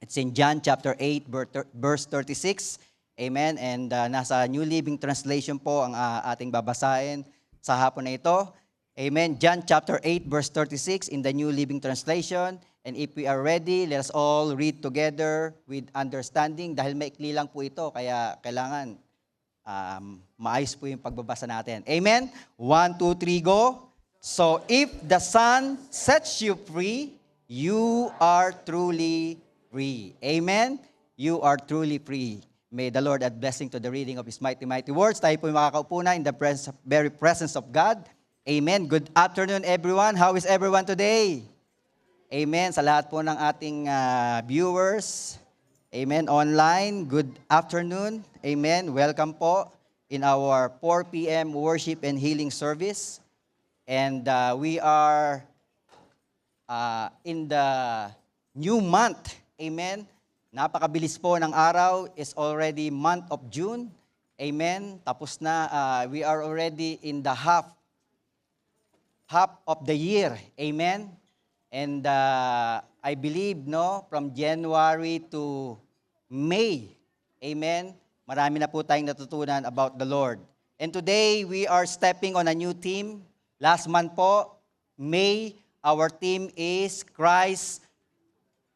It's in John chapter 8, verse 36. Amen. And nasa New Living Translation po ang ating babasahin sa hapon na ito. Amen. John chapter 8, verse 36 in the New Living Translation. And if we are ready, let us all read together with understanding. Dahil maikli lang po ito, kaya kailangan maayos po yung pagbabasa natin. Amen. 1, 2, 3, go. So if the Son sets you free, you are truly free. Amen? You are truly free. May the Lord add blessing to the reading of His mighty, mighty words. Tayo po makakaupo na in the very presence of God. Amen. Good afternoon, everyone. How is everyone today? Amen. Sa lahat po ng ating viewers, amen, online, good afternoon. Amen. Welcome po in our 4 p.m. worship and healing service. And we are in the new month. Amen. Napakabilis po ng araw. Is already month of June. Amen. Tapos na, we are already in the half of the year. Amen. And I believe, no, from January to May, amen, marami na po tayong natutunan about the Lord. And today, we are stepping on a new theme. Last month po, May, our theme is Christ's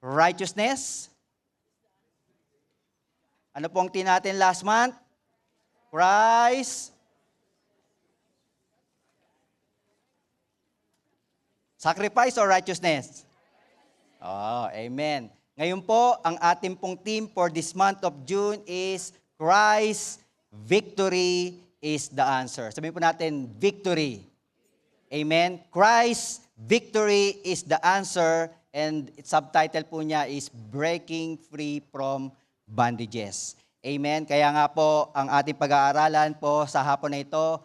righteousness. Ano pong theme natin last month? Christ. Sacrifice or righteousness? Oh, amen. Ngayon po, ang ating pong theme for this month of June is Christ's victory is the answer. Sabihin po natin, victory. Amen. Christ's victory is the answer, and its subtitle po niya is Breaking Free from Bondages. Amen. Kaya nga po, ang ating pag-aaralan po sa hapon na ito,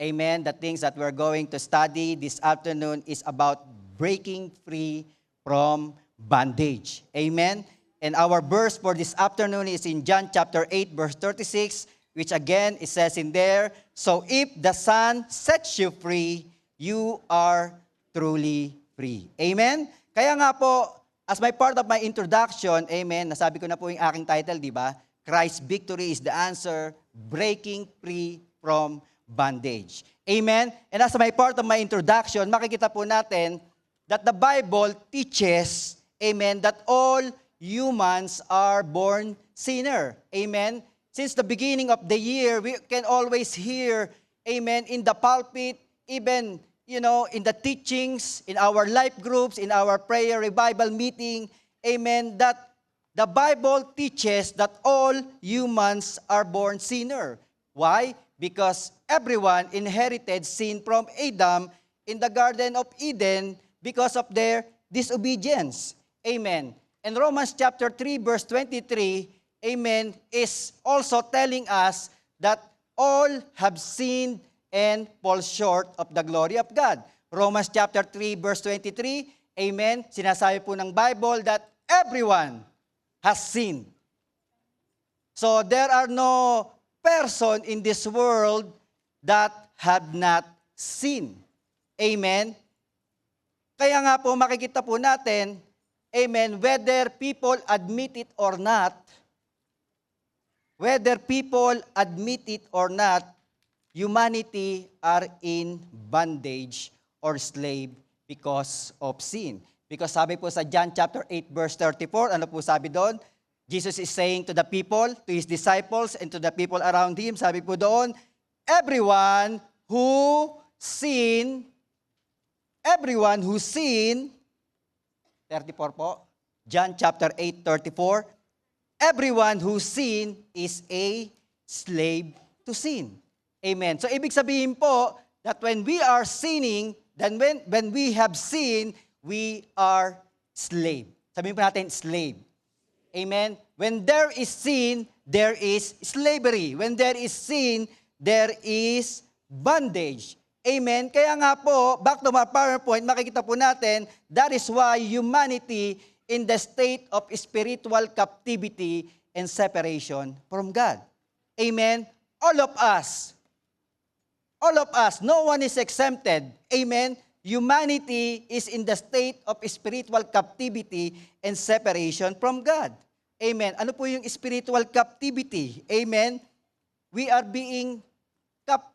amen, the things that we're going to study this afternoon is about breaking free from bondage. Amen. And our verse for this afternoon is in John chapter 8, verse 36, which again, it says in there, so if the Son sets you free, you are truly free. Amen? Kaya nga po, as my part of my introduction, amen, nasabi ko na po yung aking title, di ba? Christ's victory is the answer, breaking free from bondage. Amen? And as my part of my introduction, makikita po natin that the Bible teaches, amen, that all humans are born sinner. Amen? Since the beginning of the year, we can always hear, amen, in the pulpit, even in the teachings, in our life groups, in our prayer revival meeting, amen, that the Bible teaches that all humans are born sinner. Why? Because everyone inherited sin from Adam in the Garden of Eden because of their disobedience. Amen. And Romans chapter 3, verse 23, amen, is also telling us that all have sinned and fall short of the glory of God. Romans chapter 3, verse 23, amen, sinasabi po ng Bible that everyone has sinned. So there are no person in this world that have not sinned. Amen? Kaya nga po makikita po natin, amen, whether people admit it or not, humanity are in bondage or slave because of sin. Because sabi po sa John chapter 8 verse 34, ano po sabi doon? Jesus is saying to the people, to His disciples, and to the people around Him, sabi po doon, everyone who sin, 34 po, John chapter 8, 34, everyone who sin is a slave to sin. Amen. So, ibig sabihin po that when we are sinning, then when we have sinned, we are slave. Sabihin po natin, slave. Amen. When there is sin, there is slavery. When there is sin, there is bondage. Amen. Kaya nga po, back to my PowerPoint, makikita po natin, that is why humanity in the state of spiritual captivity and separation from God. Amen. All of us, no one is exempted. Amen. humanity is in the state of spiritual captivity and separation from God. Amen. Ano po yung spiritual captivity? Amen. We are being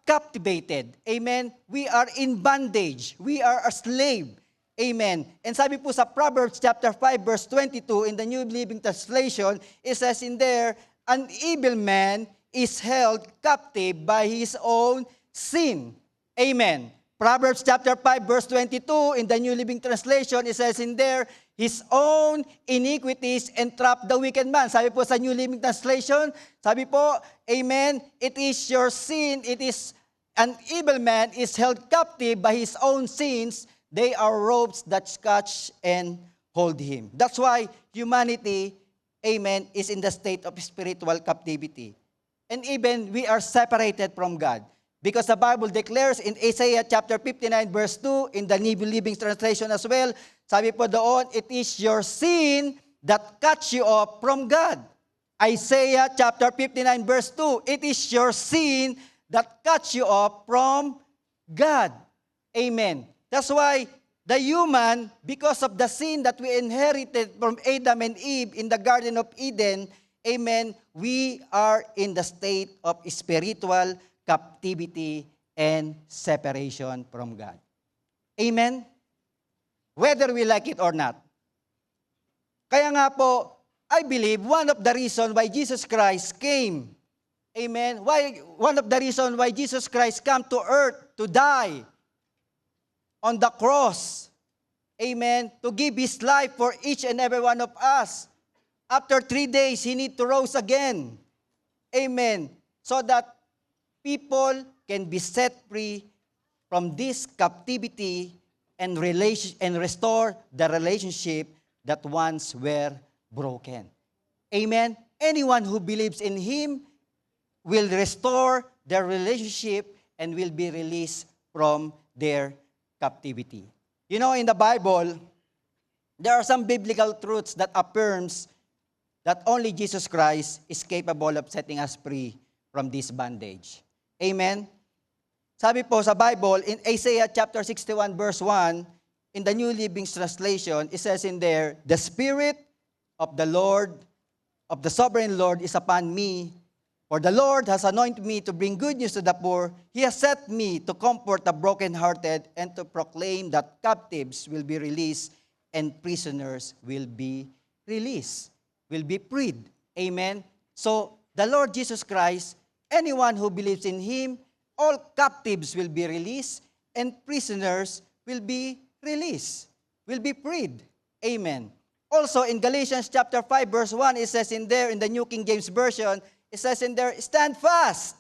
captivated. Amen. We are in bondage. We are a slave. Amen. And sabi po sa Proverbs chapter 5 verse 22 in the New Living Translation, it says in there, an evil man is held captive by his own sin. Amen. Proverbs chapter 5 verse 22 in the New Living Translation, it says in there, his own iniquities entrap the wicked man. Sabi po sa New Living Translation, sabi po, amen, it is your sin, it is an evil man is held captive by his own sins. They are ropes that catch and hold him. That's why humanity, amen, is in the state of spiritual captivity. And even we are separated from God. Because the Bible declares in Isaiah chapter 59 verse 2, in the New Living Translation as well, sabi po doon, it is your sin that cuts you off from God. Isaiah chapter 59 verse 2, it is your sin that cuts you off from God. Amen. That's why the human, because of the sin that we inherited from Adam and Eve in the Garden of Eden, amen, we are in the state of spiritual captivity and separation from God. Amen? Whether we like it or not. Kaya nga po, I believe one of the reasons why Jesus Christ came, amen, one of the reasons why Jesus Christ came to earth to die on the cross, amen, to give His life for each and every one of us. After 3 days, He need to rise again. Amen. So that people can be set free from this captivity and restore the relationship that once were broken. Amen. Anyone who believes in Him will restore their relationship and will be released from their captivity. You know, in the Bible, there are some biblical truths that affirms that only Jesus Christ is capable of setting us free from this bondage. Amen? Sabi po sa Bible, in Isaiah chapter 61 verse 1, in the New Living Translation, it says in there, the Spirit of the Lord, of the Sovereign Lord is upon me, for the Lord has anointed me to bring good news to the poor. He has set me to comfort the brokenhearted and to proclaim that captives will be released and prisoners will be released, will be freed. Amen? So, the Lord Jesus Christ, anyone who believes in Him, all captives will be released and prisoners will be released, will be freed. Amen. Also, in Galatians chapter 5 verse 1, it says in there, in the New King James Version, it says in there, stand fast,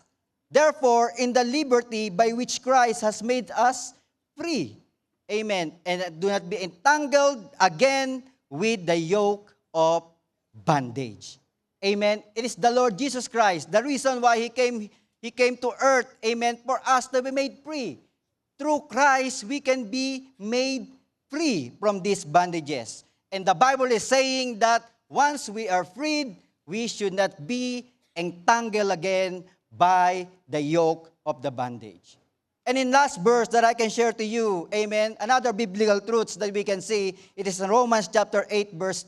therefore, in the liberty by which Christ has made us free. Amen. And do not be entangled again with the yoke of bondage. Amen. It is the Lord Jesus Christ, the reason why He came to earth, amen, for us to be made free. Through Christ, we can be made free from these bondages. And the Bible is saying that once we are freed, we should not be entangled again by the yoke of the bondage. And in last verse that I can share to you, amen, another biblical truths that we can see, it is in Romans chapter 8 verse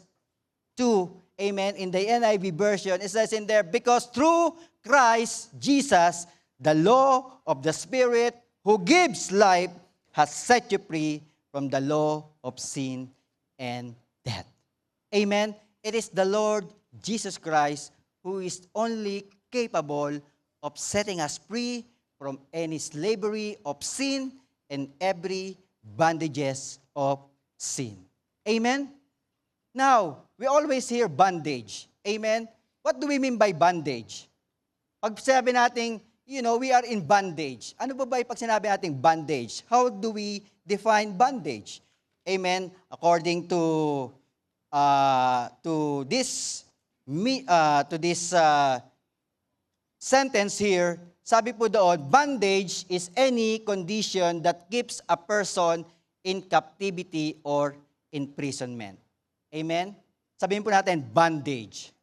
2, amen, in the NIV version, it says in there, because through Christ Jesus, the law of the Spirit who gives life has set you free from the law of sin and death. Amen. It is the Lord Jesus Christ who is only capable of setting us free from any slavery of sin and every bondages of sin. Amen. Now, we always hear bondage. Amen? What do we mean by bondage? Pag sinabi natin, we are in bondage. Ano ba pag sinabi natin bondage? How do we define bondage? Amen? According to this sentence here, sabi po doon, bondage is any condition that keeps a person in captivity or imprisonment. Amen? Sabihin po natin, bondage.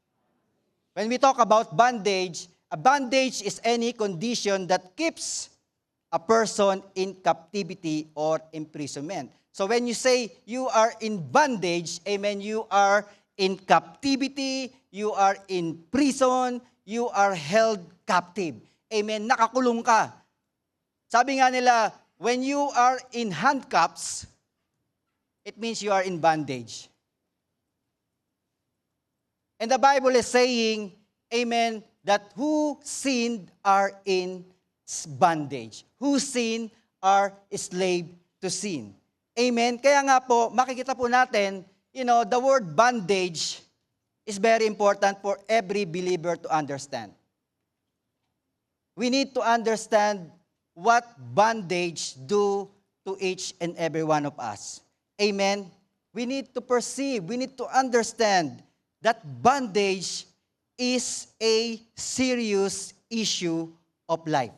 When we talk about bondage, a bondage is any condition that keeps a person in captivity or imprisonment. So when you say you are in bondage, amen, you are in captivity, you are in prison, you are held captive. Amen, nakakulong ka. Sabi nga nila, when you are in handcuffs, it means you are in bondage. And the Bible is saying, amen, that who sinned are in bondage. Who sinned are slave to sin. Amen? Kaya nga po, makikita po natin, the word bondage is very important for every believer to understand. We need to understand what bondage do to each and every one of us. Amen? We need to perceive, we need to understand that bondage is a serious issue of life.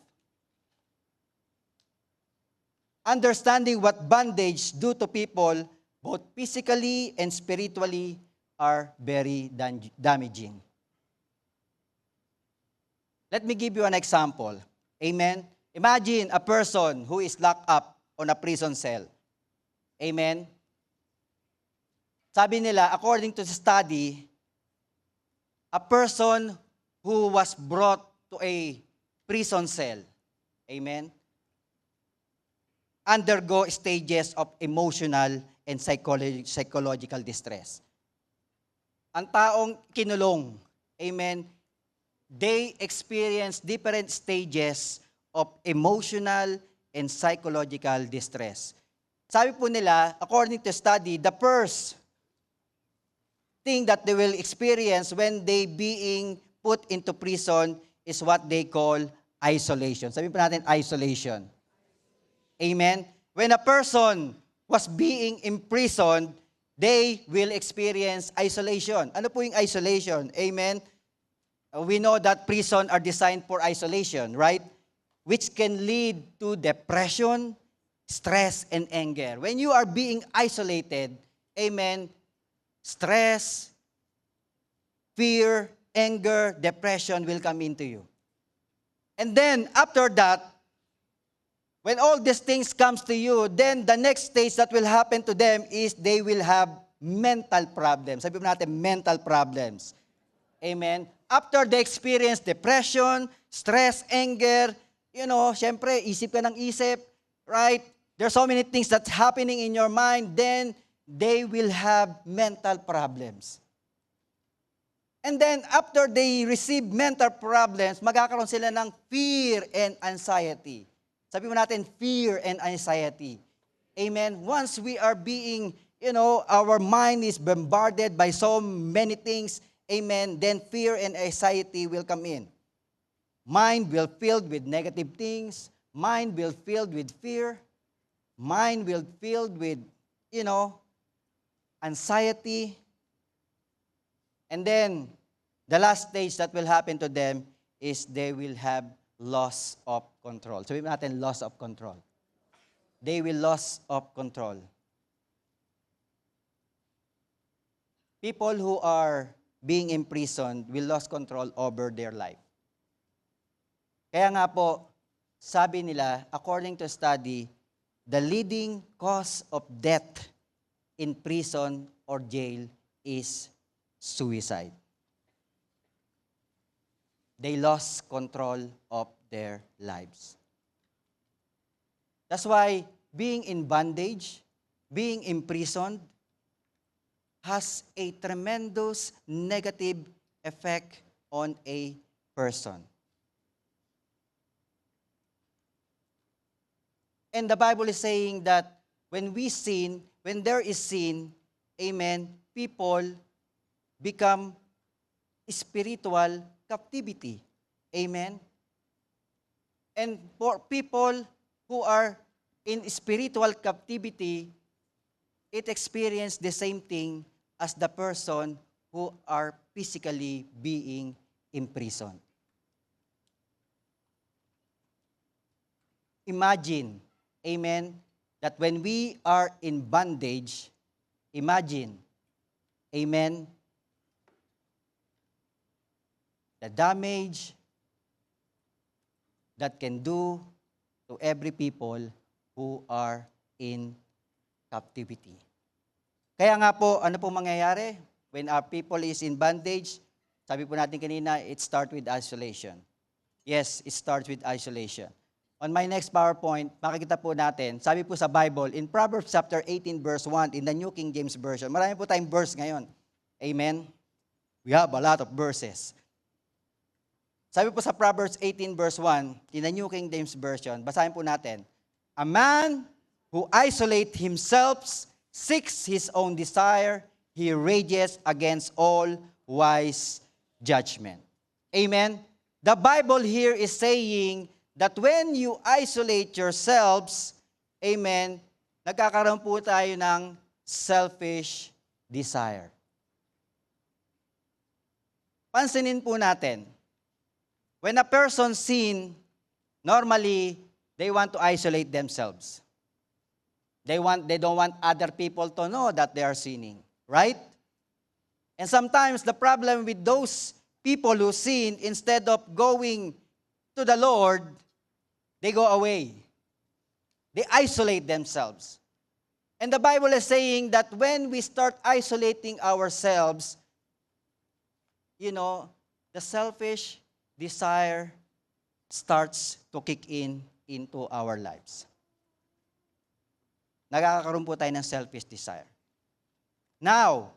Understanding what bondage do to people, both physically and spiritually, are very damaging. Let me give you an example. Amen? Imagine a person who is locked up on a prison cell. Amen? Sabi nila, according to the study, a person who was brought to a prison cell, amen, undergo stages of emotional and psychological distress. Ang taong kinulong, amen, they experience different stages of emotional and psychological distress. Sabi po nila, according to study, the first thing that they will experience when they being put into prison is what they call isolation. Sabi po natin, isolation. Amen? When a person was being imprisoned, they will experience isolation. Ano po yung isolation? Amen? We know that prison are designed for isolation, right? Which can lead to depression, stress, and anger. When you are being isolated, amen, stress, fear, anger, depression will come into you. And then, after that, when all these things comes to you, then the next stage that will happen to them is they will have mental problems. Sabi po natin, mental problems. Amen? After they experience depression, stress, anger, syempre, isip ka ng isip, right? There's so many things that's happening in your mind, then they will have mental problems. And then, after they receive mental problems, magkakaroon sila ng fear and anxiety. Sabi mo natin, fear and anxiety. Amen? Once we are being, our mind is bombarded by so many things, amen, then fear and anxiety will come in. Mind will filled with negative things. Mind will filled with fear. Mind will filled with, anxiety. And then, the last stage that will happen to them is they will have loss of control. Sabihin natin, loss of control. They will loss of control. People who are being imprisoned will lose control over their life. Kaya nga po, sabi nila, according to study, the leading cause of death in prison or jail is suicide. They lost control of their lives. That's why being in bondage, being imprisoned, has a tremendous negative effect on a person. And the Bible is saying that when we sin, when there is sin, amen, people become spiritual captivity. Amen? And for people who are in spiritual captivity, it experience the same thing as the person who are physically being imprisoned. Imagine, amen, that when we are in bondage, imagine, amen, the damage that can do to every people who are in captivity. Kaya nga po, ano po mangyayari? When our people is in bondage, sabi po natin kanina, it starts with isolation. Yes, it starts with isolation. On my next PowerPoint, makikita po natin, sabi po sa Bible, in Proverbs chapter 18 verse 1, in the New King James Version, marami po tayong verse ngayon. Amen? We have a lot of verses. Sabi po sa Proverbs 18 verse 1, in the New King James Version, basahin po natin, a man who isolates himself seeks his own desire, he rages against all wise judgment. Amen? The Bible here is saying that when you isolate yourselves, amen, nagkakaroon po tayo ng selfish desire. Pansinin po natin, when a person sin, normally, they want to isolate themselves. They don't want other people to know that they are sinning, right? And sometimes the problem with those people who sin, instead of going to the Lord, they go away. They isolate themselves. And the Bible is saying that when we start isolating ourselves, the selfish desire starts to kick into our lives. Nagkakaroon po tayo ng selfish desire. Now,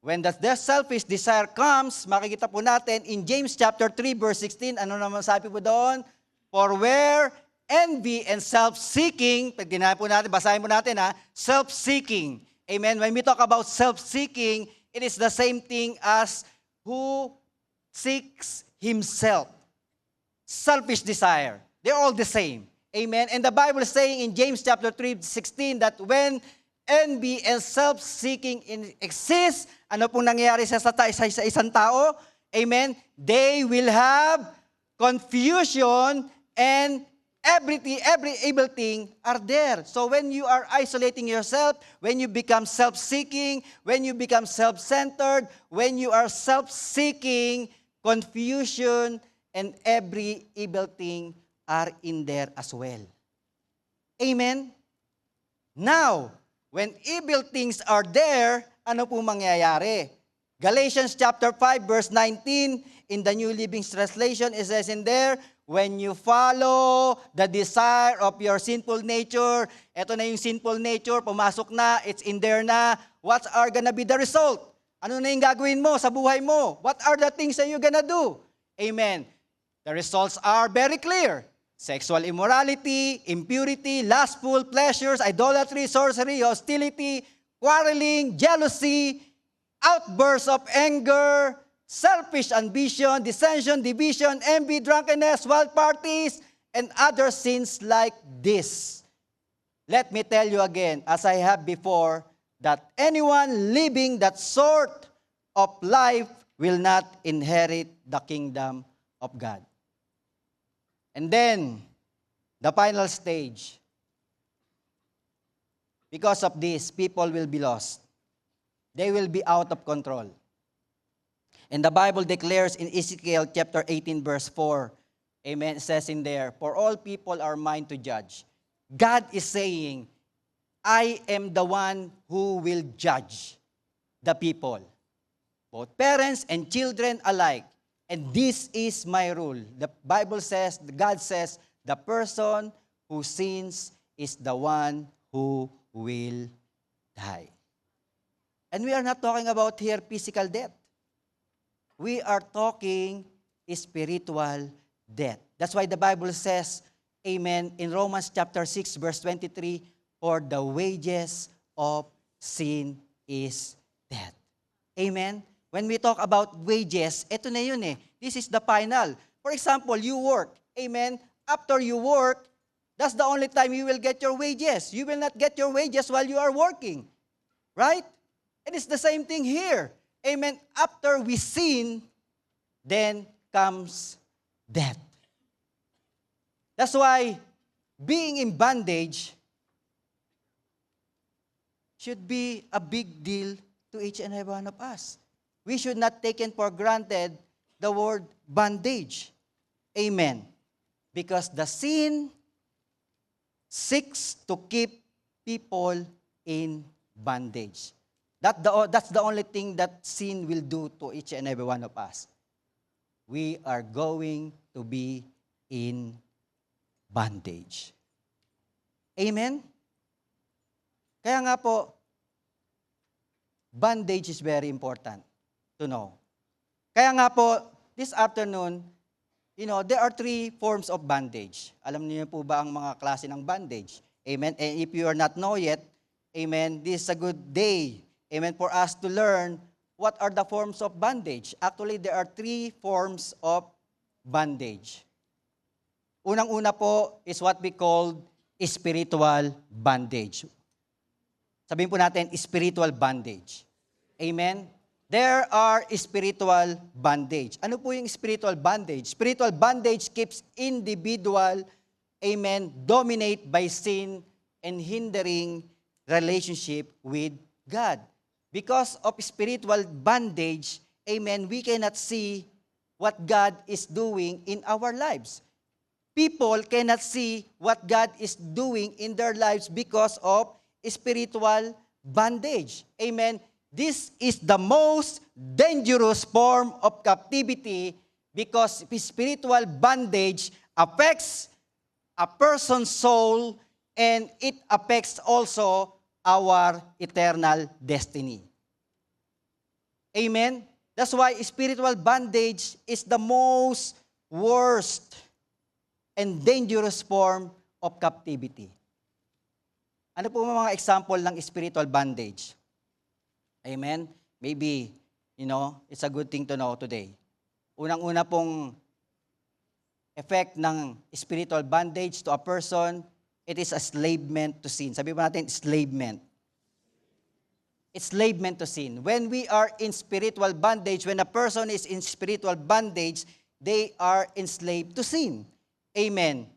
when the selfish desire comes, makikita po natin in James chapter 3 verse 16, ano naman sabi po doon? For where envy and self-seeking, pag ginaya po natin, basahin po natin self-seeking. Amen? When we talk about self-seeking, it is the same thing as who seeks himself. Selfish desire. They're all the same. Amen? And the Bible is saying in James chapter 3:16 that when envy and self-seeking exists, ano pong nangyayari sa isang tao? Amen? They will have confusion and every evil thing are there. So when you are isolating yourself, when you become self-seeking, when you become self-centered, when you are self-seeking, confusion and every evil thing are in there as well. Amen? Now, when evil things are there, ano po mangyayari? Galatians chapter 5 verse 19, in the New Living Translation, it says in there, when you follow the desire of your sinful nature, eto na yung sinful nature, pumasok na, it's in there na, what are gonna be the result? Ano na yung gagawin mo sa buhay mo? What are the things that you're gonna do? Amen. The results are very clear. Sexual immorality, impurity, lustful pleasures, idolatry, sorcery, hostility, quarreling, jealousy, outbursts of anger, selfish ambition, dissension, division, envy, drunkenness, wild parties, and other sins like this. Let me tell you again, as I have before, that anyone living that sort of life will not inherit the kingdom of God. And then, the final stage. Because of this, people will be lost. They will be out of control. And the Bible declares in Ezekiel chapter 18 verse 4, amen, it says in there, for all people are mine to judge. God is saying, I am the one who will judge the people, both parents and children alike. And this is my rule. The Bible says, God says, the person who sins is the one who will die. And we are not talking about here physical death. We are talking spiritual death. That's why the Bible says, amen, in Romans chapter 6 verse 23, for the wages of sin is death. Amen? When we talk about wages, ito na yun eh. This is the final. For example, you work. Amen? After you work, that's the only time you will get your wages. You will not get your wages while you are working. Right? And it's the same thing here. Amen? After we sin, then comes death. That's why being in bondage should be a big deal to each and every one of us. We should not take for granted the word bondage. Amen. Because the sin seeks to keep people in bondage. That's the only thing that sin will do to each and every one of us. We are going to be in bondage. Amen? Kaya nga po, bondage is very important to know. Kaya nga po, this afternoon, there are 3 forms of bondage. Alam niyo po ba ang mga klase ng bondage? Amen? And if you are not know yet, amen, this is a good day, amen, for us to learn what are the forms of bondage. Actually, there are 3 forms of bondage. Unang-una po is what we call spiritual bondage. Sabihin po natin, spiritual bondage. Amen? There are spiritual bondage. Ano po yung spiritual bondage? Spiritual bondage keeps individual, amen, dominate by sin and hindering relationship with God. Because of spiritual bondage, amen, we cannot see what God is doing in our lives. People cannot see what God is doing in their lives because of spiritual bondage. Amen. This is the most dangerous form of captivity because spiritual bondage affects a person's soul and it affects also our eternal destiny. Amen? That's why spiritual bondage is the most worst and dangerous form of captivity. Ano po mga example ng spiritual bondage? Amen? Maybe, it's a good thing to know today. Unang-una pong effect ng spiritual bondage to a person, it is enslavement to sin. Sabi ba natin, enslavement. Enslavement to sin. When we are in spiritual bondage, when a person is in spiritual bondage, they are enslaved to sin. Amen.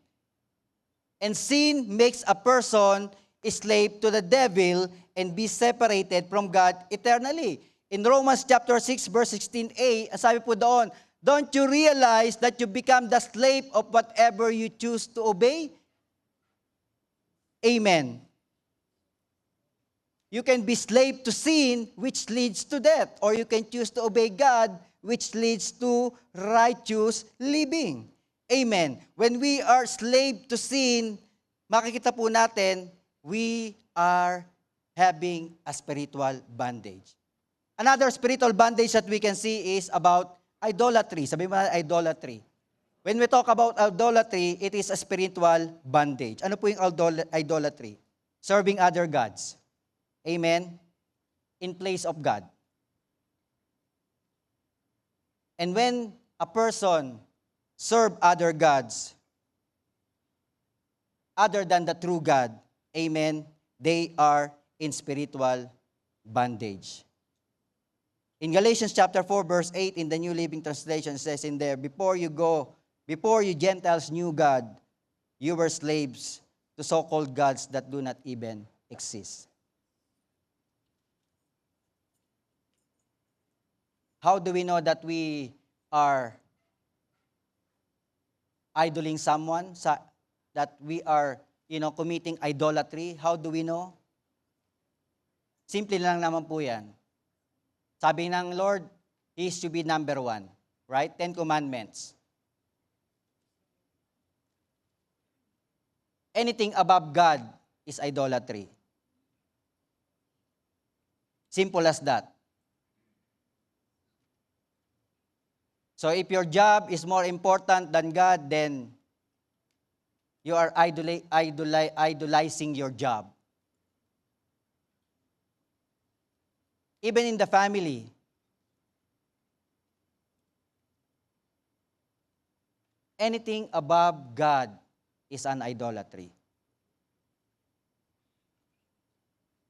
And sin makes a person slave to the devil and be separated from God eternally. In Romans chapter 6 verse 16a, sabi po doon, don't you realize that you become the slave of whatever you choose to obey? Amen. You can be slave to sin, which leads to death, or you can choose to obey God, which leads to righteous living. Amen. When we are slave to sin, makikita po natin, we are having a spiritual bondage. Another spiritual bondage that we can see is about idolatry. Sabi mo na idolatry. When we talk about idolatry, it is a spiritual bondage. Ano po yung idolatry? Serving other gods. Amen? In place of God. And when a person serve other gods, other than the true God, amen, they are in spiritual bondage. In Galatians chapter 4 verse 8 in the New Living Translation says in there, before you Gentiles knew God, you were slaves to so-called gods that do not even exist. How do we know that we are idoling someone, that we are, committing idolatry? How do we know? Simple lang naman po yan. Sabi ng Lord, He is to be number 1. Right? 10 Commandments. Anything above God is idolatry. Simple as that. So if your job is more important than God, then you are idolizing your job. Even in the family. Anything above God is an idolatry.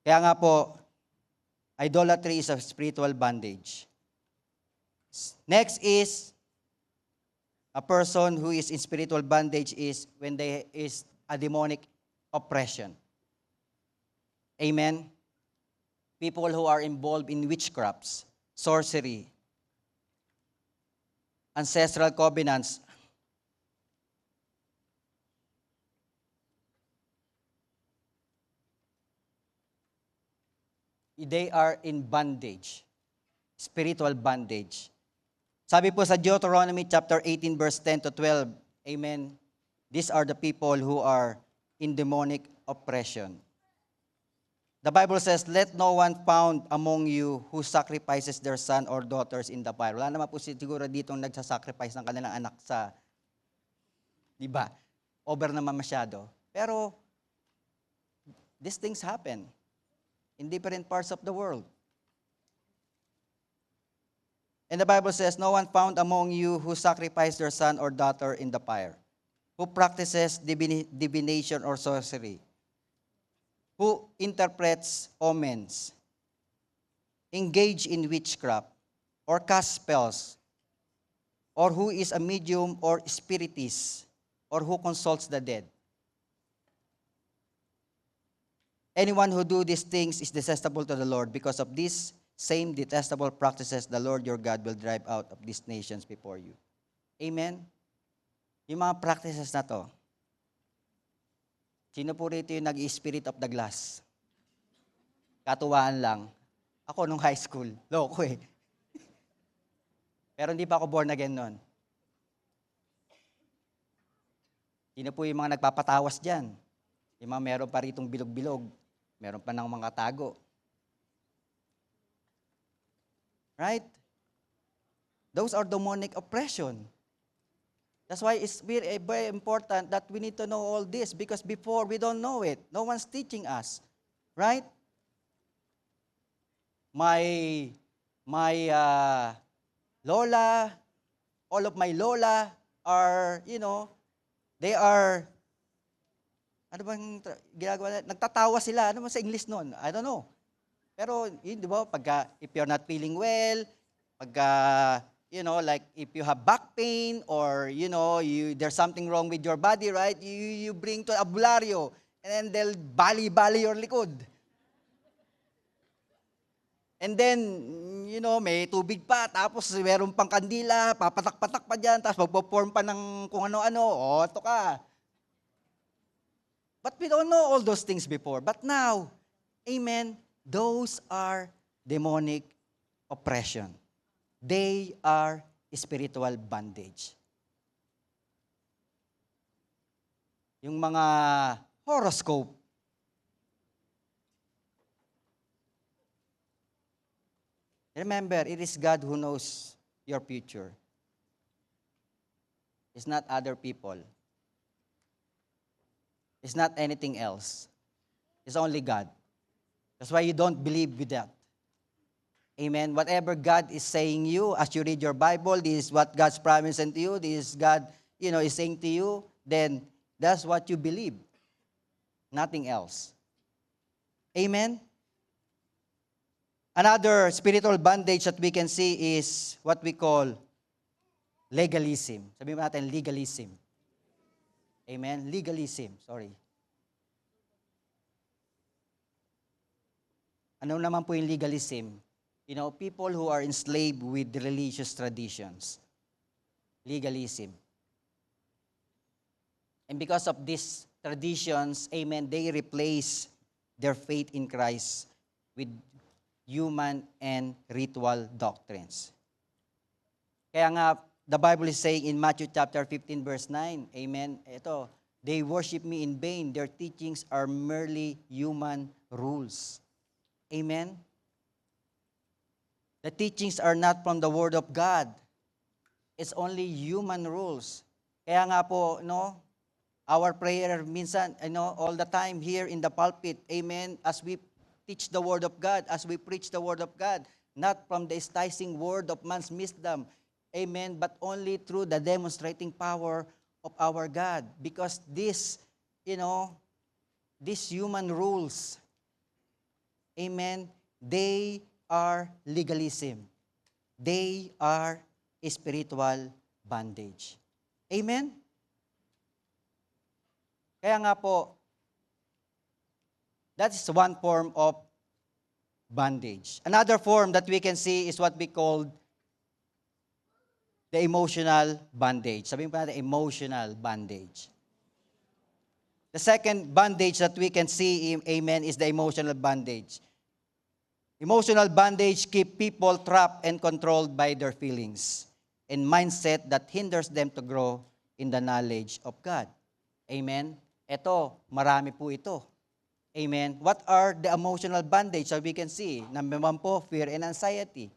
Kaya nga po, idolatry is a spiritual bondage. Next is, a person who is in spiritual bondage is when there is a demonic oppression. Amen? People who are involved in witchcrafts, sorcery, ancestral covenants, they are in bondage, spiritual bondage. Sabi po sa Deuteronomy chapter 18 verse 10 to 12, amen, these are the people who are in demonic oppression. The Bible says, let no one found among you who sacrifices their son or daughters in the fire. Wala naman po siguro ditong nagsasacrifice ng kanilang anak sa, di ba? Over naman masyado. Pero, these things happen in different parts of the world. And the Bible says, no one found among you who sacrificed their son or daughter in the fire, who practices divination or sorcery, who interprets omens, engage in witchcraft, or cast spells, or who is a medium or spiritist, or who consults the dead. Anyone who do these things is detestable to the Lord. Because of these same detestable practices, the Lord your God will drive out of these nations before you. Amen? Yung mga practices na to, sino po rito yung nag-spirit of the glass? Katuwaan lang. Ako nung high school, loko eh. Pero hindi pa ako born again noon. Sino po yung mga nagpapatawas dyan? Yung mga meron pa ritong bilog-bilog. Meron pa ng mga tago. Right? Those are demonic oppression. That's why it's very, very important that we need to know all this, because before we don't know it. No one's teaching us. Right? My lola, all of my lola are, they are, ano bang ginagawa nila? Nagtatawa sila. Ano ba sa English noon? I don't know. Pero, yun, di ba, if you're not feeling well, like if you have back pain or, there's something wrong with your body, right? You bring to albularyo and then they'll bali-bali your likod. And then, may tubig pa, tapos meron pang kandila, papatak-patak pa dyan, tapos magpo-form pa ng kung ano-ano, ito ka. But we don't know all those things before. But now, amen, those are demonic oppression. They are spiritual bondage. Yung mga horoscope. Remember, it is God who knows your future. It's not other people. It's not anything else. It's only God. That's why you don't believe with that. Amen. Whatever God is saying you, as you read your Bible, this is what God's promising to you, this is God, is saying to you, then that's what you believe. Nothing else. Amen. Another spiritual bondage that we can see is what we call legalism. Sabihin natin, legalism. Amen? Legalism, sorry. Ano naman po yung legalism? People who are enslaved with religious traditions. Legalism. And because of these traditions, amen, they replace their faith in Christ with human and ritual doctrines. Kaya nga, the Bible is saying in Matthew chapter 15 verse 9, amen, ito, they worship me in vain. Their teachings are merely human rules. Amen? The teachings are not from the Word of God. It's only human rules. Kaya nga po, our prayer minsan, all the time here in the pulpit, amen, as we teach the Word of God, as we preach the Word of God, not from the enticing word of man's wisdom, amen, but only through the demonstrating power of our God. Because these human rules, amen, they are legalism. They are spiritual bondage. Amen? Kaya nga po, that is one form of bondage. Another form that we can see is what we call the emotional bondage. Sabihin pa natin, emotional bondage. The second bondage that we can see, amen, is the emotional bondage. Emotional bondage keep people trapped and controlled by their feelings and mindset that hinders them to grow in the knowledge of God. Amen? Ito, marami po ito. Amen? What are the emotional bondage? So we can see, number one po, fear and anxiety.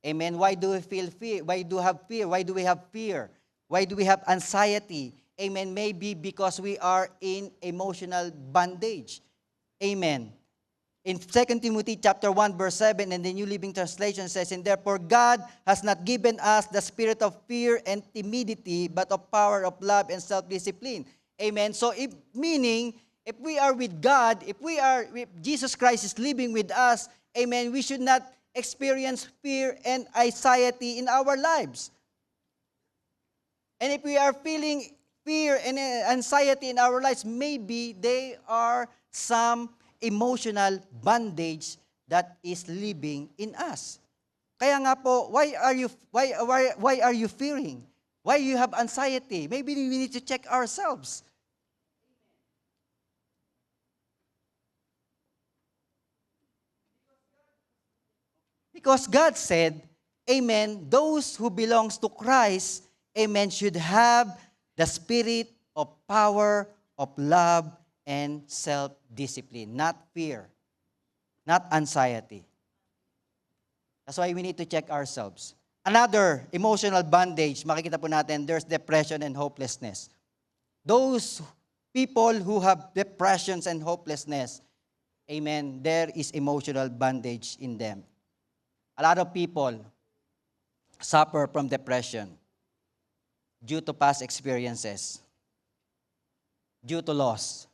Amen? Why do we feel fear? Why do we have fear? Why do we have fear? Why do we have anxiety? Amen? Maybe because we are in emotional bondage. Amen? In 2 Timothy chapter 1 verse 7 and the New Living Translation says, "And therefore God has not given us the spirit of fear and timidity, but of power, of love, and self-discipline." Amen. So meaning, if we are with God, if Jesus Christ is living with us, amen, we should not experience fear and anxiety in our lives. And if we are feeling fear and anxiety in our lives, maybe they are some emotional bondage that is living in us. Kaya nga po, why are you fearing? Why you have anxiety? Maybe we need to check ourselves. Because God said, amen, those who belongs to Christ, amen, should have the spirit of power, of love, and self-discipline, not fear, not anxiety. That's why we need to check ourselves. Another emotional bondage, makikita po natin, there's depression and hopelessness. Those people who have depressions and hopelessness, amen, there is emotional bondage in them. A lot of people suffer from depression due to past experiences, due to loss,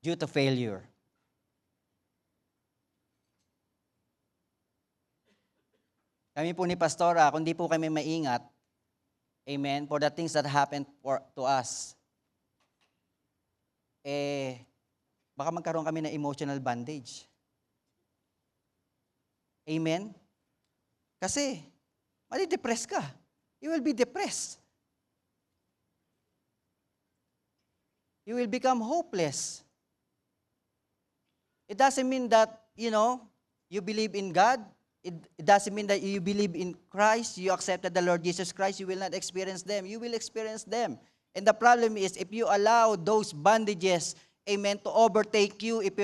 due to failure. Kami po ni Pastora, kung di po kami maingat, amen, for the things that happened to us, baka magkaroon kami ng emotional bondage. Amen? Kasi, mali-depress ka. You will be depressed. You will become hopeless. It doesn't mean that, you believe in God. It doesn't mean that you believe in Christ, you accepted the Lord Jesus Christ, you will not experience them. You will experience them. And the problem is, if you allow those bondages, amen, to overtake you, if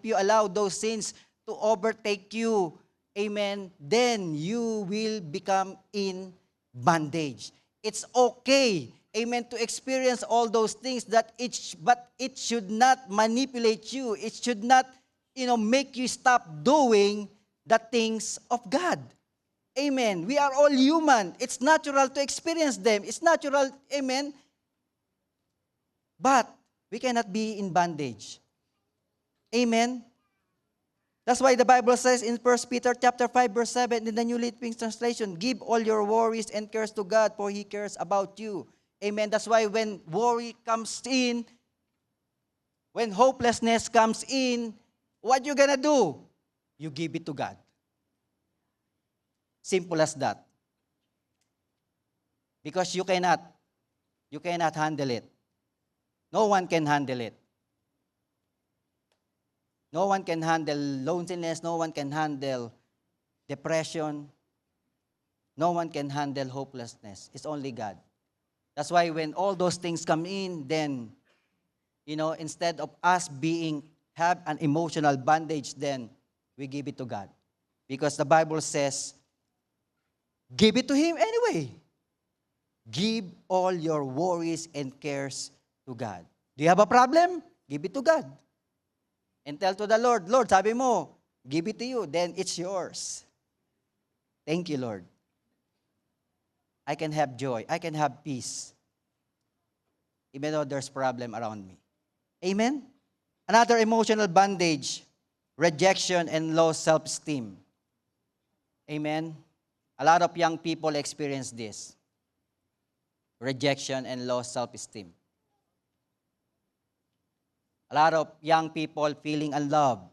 you allow those sins to overtake you, amen, then you will become in bondage. It's okay, amen, to experience all those things but it should not manipulate you. It should not, make you stop doing the things of God. Amen. We are all human. It's natural to experience them. It's natural, amen. But we cannot be in bondage. Amen. That's why the Bible says in 1 Peter chapter 5 verse 7 in the New Living Translation, "Give all your worries and cares to God, for He cares about you." Amen. That's why when worry comes in, when hopelessness comes in, what you gonna do? You give it to God. Simple as that. Because you cannot handle it. No one can handle it. No one can handle loneliness. No one can handle depression. No one can handle hopelessness. It's only God. That's why when all those things come in, then, instead of us have an emotional bondage, then we give it to God. Because the Bible says, give it to Him anyway. Give all your worries and cares to God. Do you have a problem? Give it to God. And tell to the Lord, Lord, sabi mo, give it to you, then it's yours. Thank you, Lord. I can have joy. I can have peace. Even though there's problem around me. Amen? Another emotional bondage, rejection and low self-esteem. Amen? A lot of young people experience this. Rejection and low self-esteem. A lot of young people feeling unloved.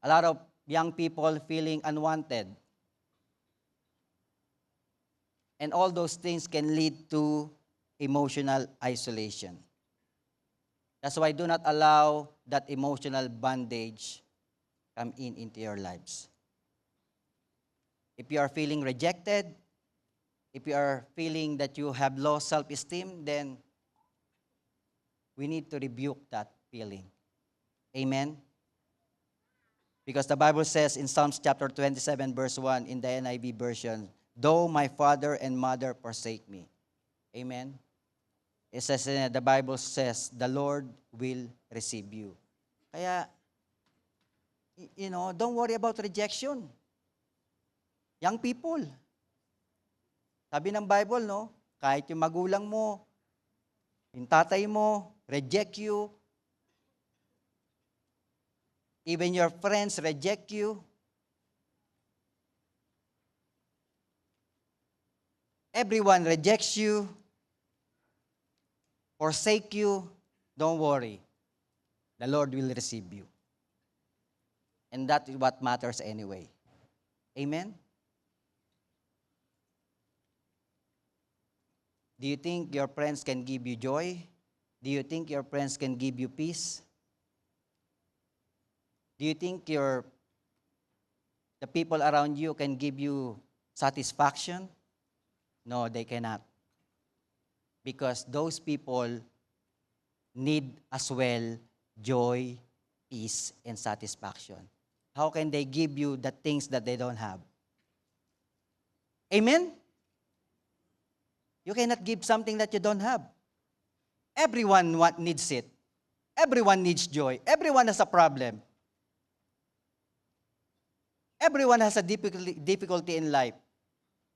A lot of young people feeling unwanted. And all those things can lead to emotional isolation. That's why do not allow that emotional bondage come into your lives. If you are feeling rejected, if you are feeling that you have low self-esteem, then we need to rebuke that feeling. Amen? Because the Bible says in Psalms chapter 27, verse 1, in the NIV version, though my father and mother forsake me. Amen? It says, the Bible says, the Lord will receive you. Kaya, don't worry about rejection. Young people, sabi ng Bible, no? Kahit yung magulang mo, yung tatay mo, reject you, even your friends reject you, everyone rejects you, forsake you, don't worry. The Lord will receive you. And that is what matters anyway. Amen? Do you think your friends can give you joy? Do you think your friends can give you peace? Do you think the people around you can give you satisfaction? No, they cannot. Because those people need as well joy, peace, and satisfaction. How can they give you the things that they don't have? Amen? You cannot give something that you don't have. Everyone needs it. Everyone needs joy. Everyone has a problem. Everyone has a difficulty in life.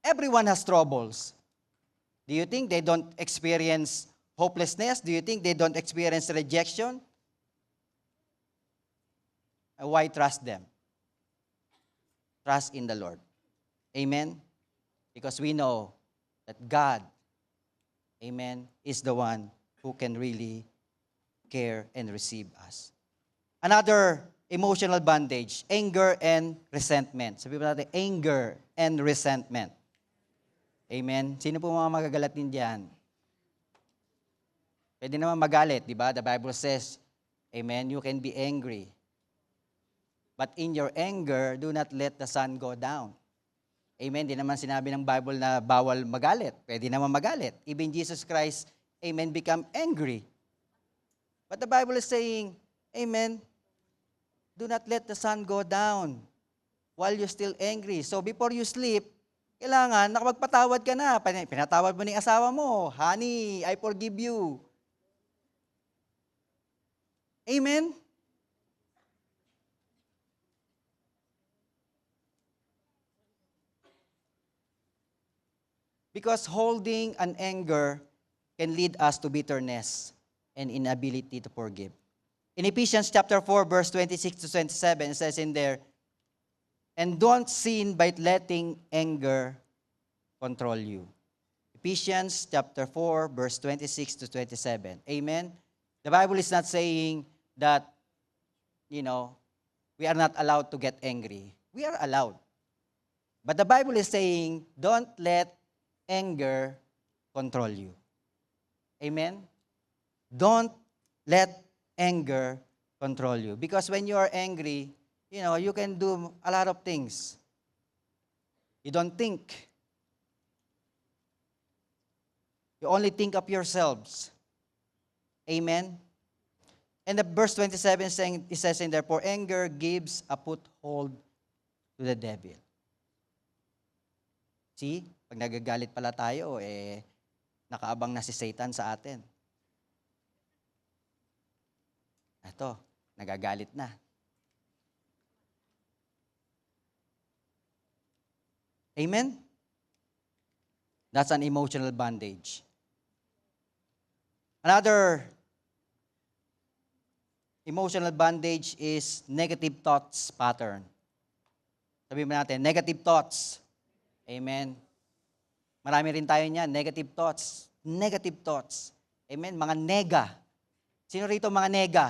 Everyone has troubles. Do you think they don't experience hopelessness? Do you think they don't experience rejection? Why trust them? Trust in the Lord. Amen? Because we know that God, amen, is the one who can really care and receive us. Another emotional bondage, anger and resentment. Sabi ba natin, anger and resentment. Amen? Sino po mga magagalat din dyan? Pwede naman magalit, di ba? The Bible says, amen, you can be angry. But in your anger, do not let the sun go down. Amen? Di naman sinabi ng Bible na bawal magalit. Pwede naman magalit. Even Jesus Christ, amen, become angry. But the Bible is saying, amen, do not let the sun go down while you're still angry. So before you sleep, kailangan nakapagpatawad ka na. Pinatawad mo ng asawa mo, honey, I forgive you. Amen? Because holding an anger can lead us to bitterness and inability to forgive. In Ephesians chapter 4, verse 26 to 27, it says in there, and don't sin by letting anger control you. Ephesians chapter 4, verse 26 to 27. Amen? The Bible is not saying that, we are not allowed to get angry. We are allowed. But the Bible is saying, don't let anger control you. Amen? Don't let anger control you. Because when you are angry, you can do a lot of things. You don't think. You only think of yourselves. Amen? And the verse 27 it says in there, for anger gives a foothold to the devil. See? Pag nagagalit pala tayo, nakaabang na si Satan sa atin. Ito, nagagalit na. Amen? That's an emotional bondage. Another emotional bondage is negative thoughts pattern. Sabihin natin, negative thoughts. Amen? Marami rin tayo niyan, negative thoughts. Negative thoughts. Amen? Mga nega. Sino rito mga nega?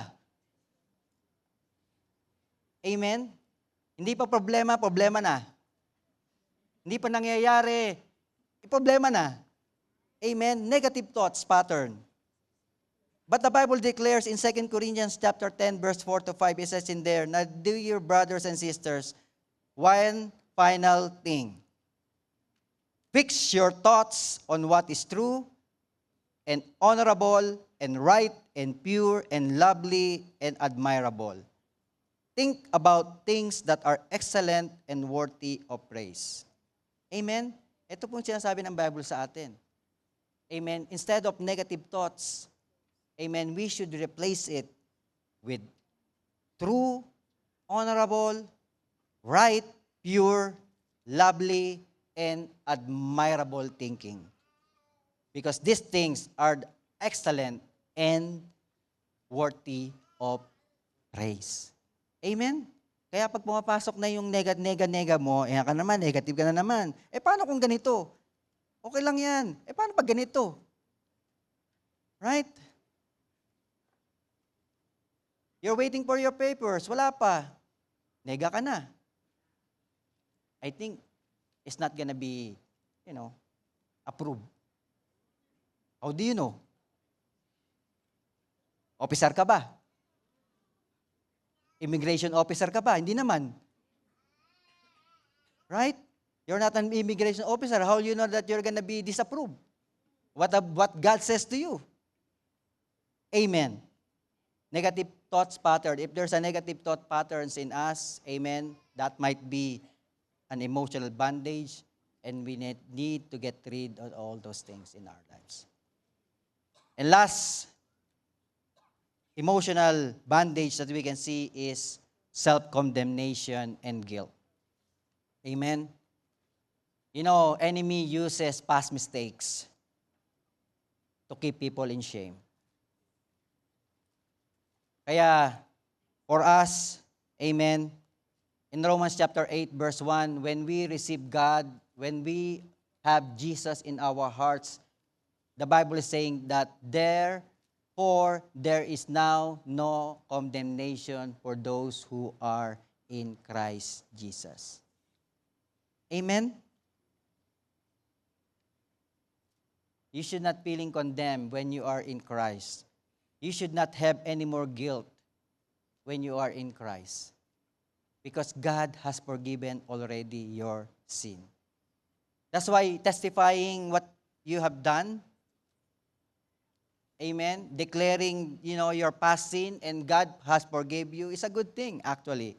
Amen? Hindi pa problema, problema na. Hindi pa nangyayari, problema na. Amen? Negative thoughts pattern. But the Bible declares in 2 Corinthians chapter 10, verse 4 to 5, it says in there, now do your brothers and sisters, one final thing. Fix your thoughts on what is true and honorable and right and pure and lovely and admirable. Think about things that are excellent and worthy of praise. Amen? Ito pong sinasabi ng Bible sa atin. Amen? Instead of negative thoughts, amen, we should replace it with true, honorable, right, pure, lovely, and admirable thinking. Because these things are excellent and worthy of praise. Amen? Kaya pag pumapasok na yung nega mo, ka naman, negative ka na naman. Paano kung ganito? Okay lang yan. Paano pag ganito? Right? You're waiting for your papers. Wala pa. Nega ka na. I think it's not gonna be, approved. How do you know? Officer ka ba? Immigration officer ka ba? Hindi naman. Right? You're not an immigration officer. How you know that you're gonna be disapproved? What God says to you? Amen. Negative thoughts pattern. If there's a negative thought patterns in us, amen, that might be an emotional bandage, and we need to get rid of all those things in our lives. And last emotional bandage that we can see is self-condemnation and guilt. Amen. Enemy uses past mistakes to keep people in shame. Kaya, for us, amen, in Romans chapter 8, verse 1, when we receive God, when we have Jesus in our hearts, the Bible is saying that therefore there is now no condemnation for those who are in Christ Jesus. Amen? You should not feeling condemned when you are in Christ. You should not have any more guilt when you are in Christ. Because God has forgiven already your sin. That's why testifying what you have done, amen, declaring, your past sin and God has forgive you is a good thing, actually.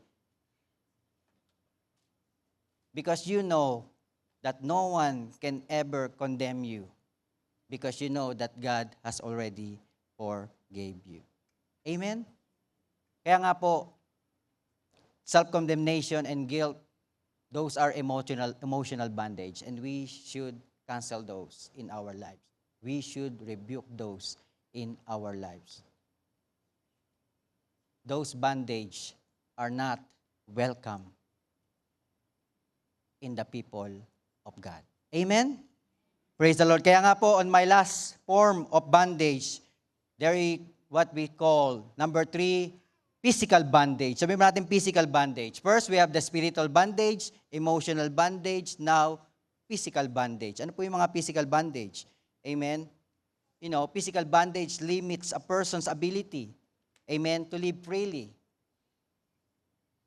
Because you know that no one can ever condemn you. Because you know that God has already forgave you. Amen? Kaya nga po, self-condemnation and guilt, those are emotional bandage, and we should cancel those in our lives. We should rebuke those in our lives. Those bandage are not welcome in the people of God. Amen? Praise the Lord. Kaya nga po, on my last form of bandage, there is what we call, number 3, physical bandage. Sabihin natin physical bandage. First, we have the spiritual bandage, emotional bandage, now physical bandage. Ano po yung mga physical bandage? Amen? Physical bandage limits a person's ability, amen, to live freely.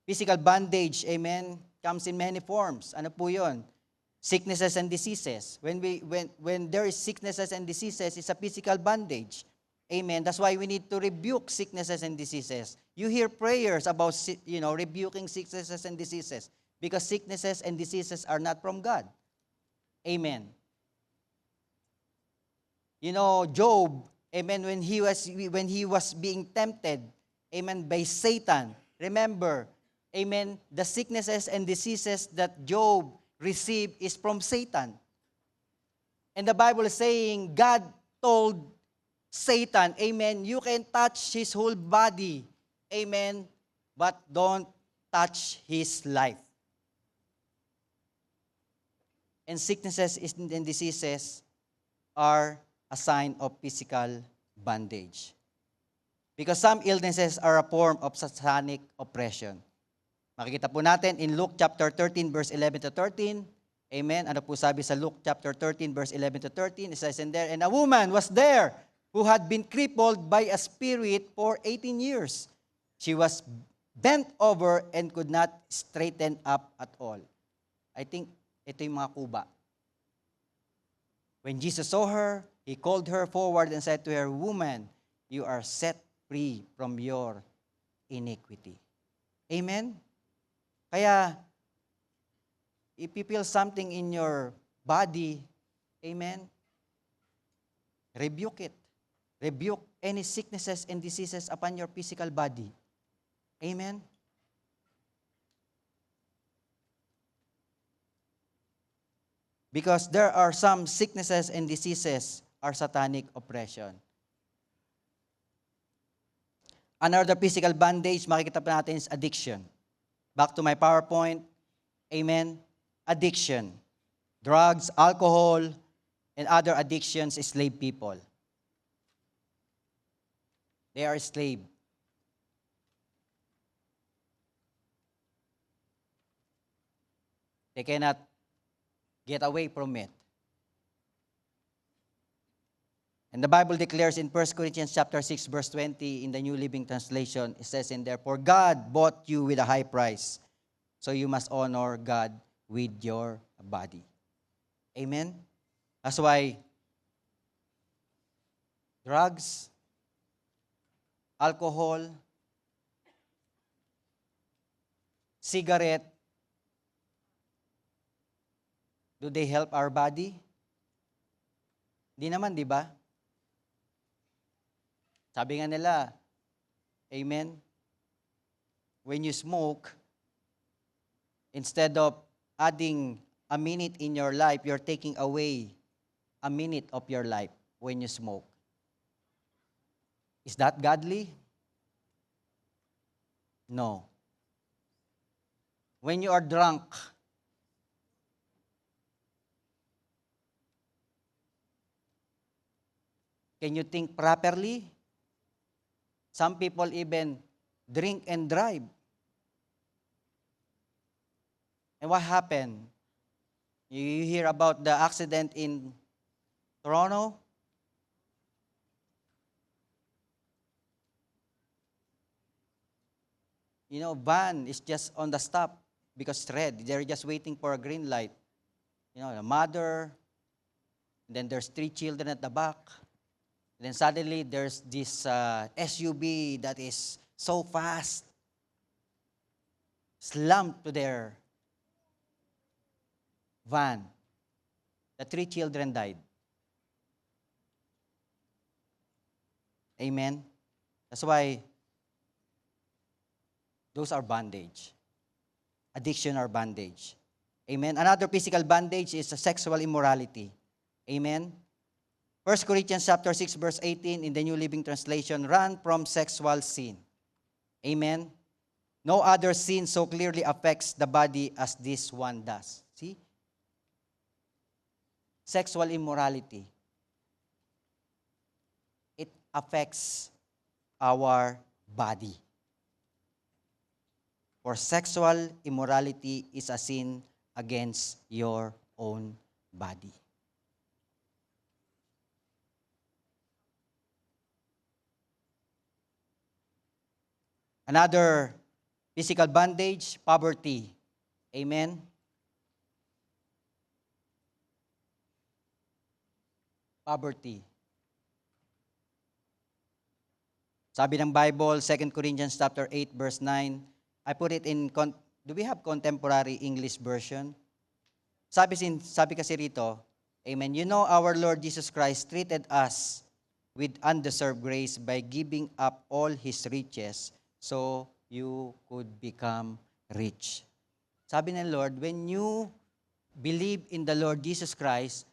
Physical bandage, amen, comes in many forms. Ano po yun? Sicknesses and diseases. When there is sicknesses and diseases, it's a physical bandage. Amen. That's why we need to rebuke sicknesses and diseases. You hear prayers about, rebuking sicknesses and diseases because sicknesses and diseases are not from God. Amen. Job, amen, when he was being tempted, amen, by Satan, remember, amen, the sicknesses and diseases that Job received is from Satan. And the Bible is saying, God told Satan, amen, you can touch his whole body, amen, but don't touch his life. And sicknesses and diseases are a sign of physical bondage. Because some illnesses are a form of satanic oppression. Makikita po natin in Luke chapter 13, verse 11 to 13. Amen. Ano po sabi sa Luke chapter 13, verse 11 to 13? It says in there, and a woman was there who had been crippled by a spirit for 18 years. She was bent over and could not straighten up at all. I think ito yung mga kuba. When Jesus saw her, He called her forward and said to her, "Woman, you are set free from your iniquity." Amen? Kaya, if you feel something in your body, amen, rebuke it. Rebuke any sicknesses and diseases upon your physical body. Amen? Because there are some sicknesses and diseases are satanic oppression. Another physical bondage, makikita pa natin is addiction. Back to my PowerPoint. Amen? Addiction. Drugs, alcohol, and other addictions slave people. They are slave. They cannot get away from it. And the Bible declares in 1 Corinthians chapter 6, verse 20, in the New Living Translation, it says in there, "For God bought you with a high price, so you must honor God with your body." Amen? That's why drugs, alcohol, cigarette, do they help our body? Di naman, di ba? Sabi nga nila, amen, when you smoke, instead of adding a minute in your life, you're taking away a minute of your life when you smoke. Is that godly? No. When you are drunk, can you think properly? Some people even drink and drive. And what happened? You hear about the accident in Toronto? You know, van is just on the stop because it's red. They're just waiting for a green light. You know, the mother, then there's 3 children at the back. Then suddenly there's this SUV that is so fast, slammed to their van. The 3 children died. Amen? That's why those are bondage. Addiction are bondage. Amen? Another physical bondage is sexual immorality. Amen? 1 Corinthians chapter 6, verse 18 in the New Living Translation, "Run from sexual sin." Amen? No other sin so clearly affects the body as this one does. See? Sexual immorality. It affects our body. For sexual immorality is a sin against your own body. Another physical bondage, poverty. Amen? Poverty. Sabi ng Bible, 2 Corinthians chapter 8, verse 9. I put it in, do we have contemporary English version? Sabi kasi rito, amen, you know our Lord Jesus Christ treated us with undeserved grace by giving up all His riches so you could become rich. Sabi ng Lord, when you believe in the Lord Jesus Christ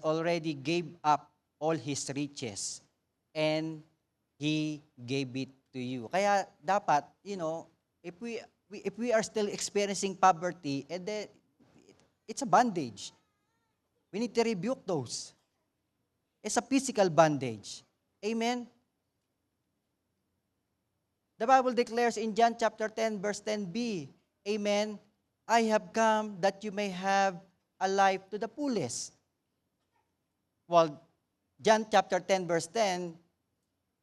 already gave up all His riches and He gave it to you. Kaya dapat, you know, if we are still experiencing poverty, and then it's a bondage. We need to rebuke those. It's a physical bondage. Amen? The Bible declares in John chapter 10, verse 10b, amen, I have come that you may have a life to the fullest. Well, John chapter 10, verse 10,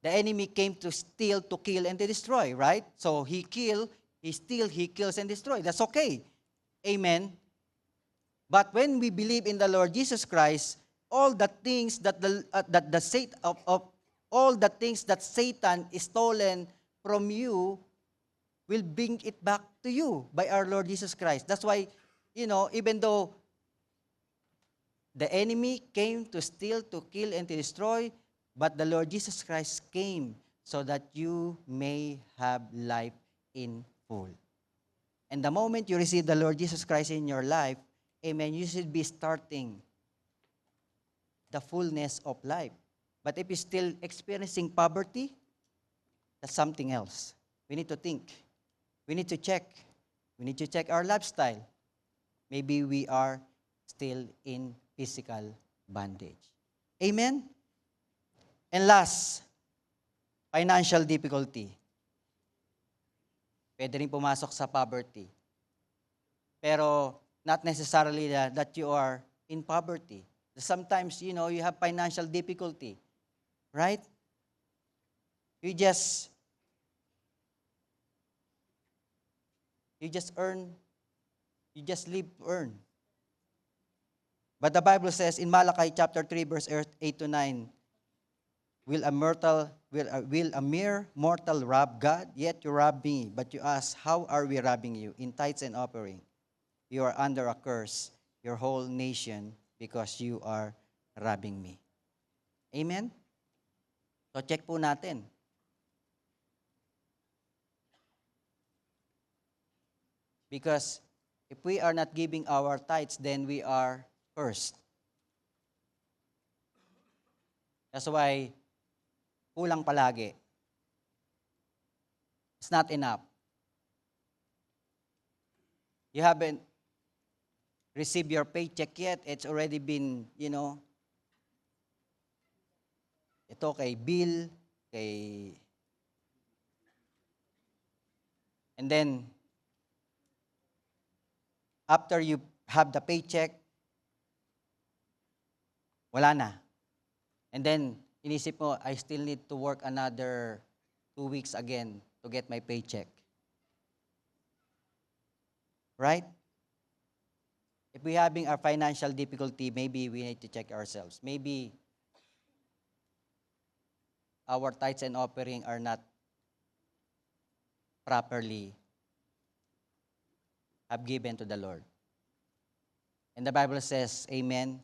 the enemy came to steal, to kill, and to destroy, right? So he steals, he kills, and destroys. That's okay. Amen. But when we believe in the Lord Jesus Christ, all the things that all the things that Satan is stolen from you will bring it back to you by our Lord Jesus Christ. That's why, even though the enemy came to steal, to kill, and to destroy, but the Lord Jesus Christ came so that you may have life in full. And the moment you receive the Lord Jesus Christ in your life, amen, you should be starting the fullness of life. But if you're still experiencing poverty, that's something else. We need to think. We need to check. We need to check our lifestyle. Maybe we are still in physical bondage. Amen? And last, financial difficulty. Pwede rin pumasok sa poverty. Pero not necessarily that you are in poverty. Sometimes, you have financial difficulty. Right? You just earn, you just live to earn. But the Bible says in Malachi chapter 3, verse 8 to 9, will a mere mortal rob God? Yet you rob me. But you ask, how are we robbing you? In tithes and offering. You are under a curse, your whole nation, because you are robbing me. Amen? So check po natin. Because if we are not giving our tithes, then we are cursed. That's why kulang palagi. It's not enough. You haven't received your paycheck yet. It's already been, ito kay bill, and then, after you have the paycheck, wala na. And then, inisip mo, I still need to work another 2 weeks again to get my paycheck. Right? If we're having a financial difficulty, maybe we need to check ourselves. Maybe our tithes and offering are not properly have given to the Lord. And the Bible says, amen,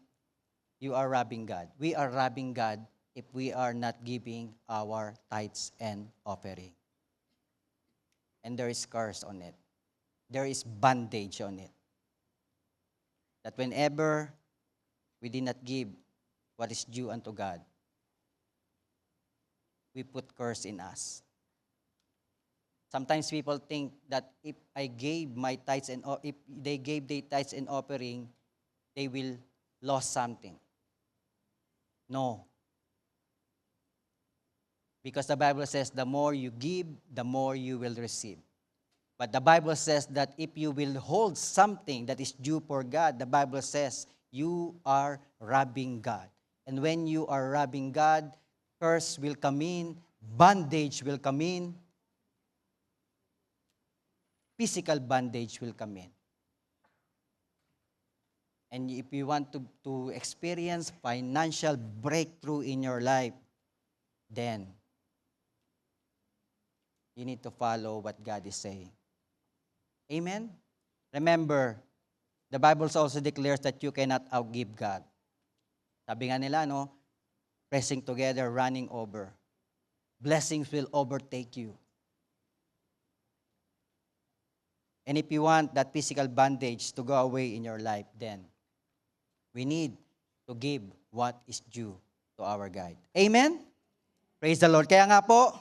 you are robbing God. We are robbing God if we are not giving our tithes and offering. And there is curse on it. There is bondage on it. That whenever we did not give what is due unto God, we put curse in us. Sometimes people think that if I gave my tithes and if they gave their tithes and offering, they will lose something. No. Because the Bible says the more you give, the more you will receive. But the Bible says that if you will hold something that is due for God, the Bible says you are robbing God. And when you are robbing God, curse will come in, bondage will come in, physical bondage will come in. And if you want to experience financial breakthrough in your life, then you need to follow what God is saying. Amen? Remember, the Bible also declares that you cannot outgive God. Sabi nga nila, pressing together, running over. Blessings will overtake you. And if you want that physical bondage to go away in your life, then we need to give what is due to our God. Amen? Praise the Lord. Kaya nga po,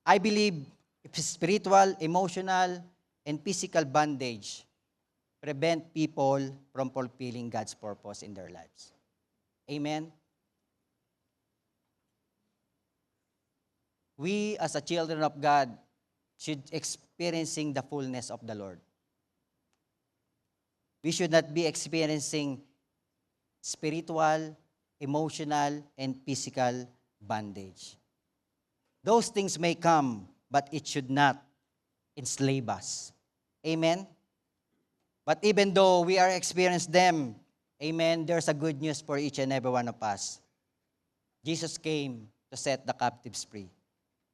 I believe spiritual, emotional, and physical bondage prevent people from fulfilling God's purpose in their lives. Amen? We, as a children of God, should experiencing the fullness of the Lord. We should not be experiencing spiritual, emotional, and physical bondage. Those things may come, but it should not enslave us. Amen? But even though we are experiencing them, amen, there's a good news for each and every one of us. Jesus came to set the captives free.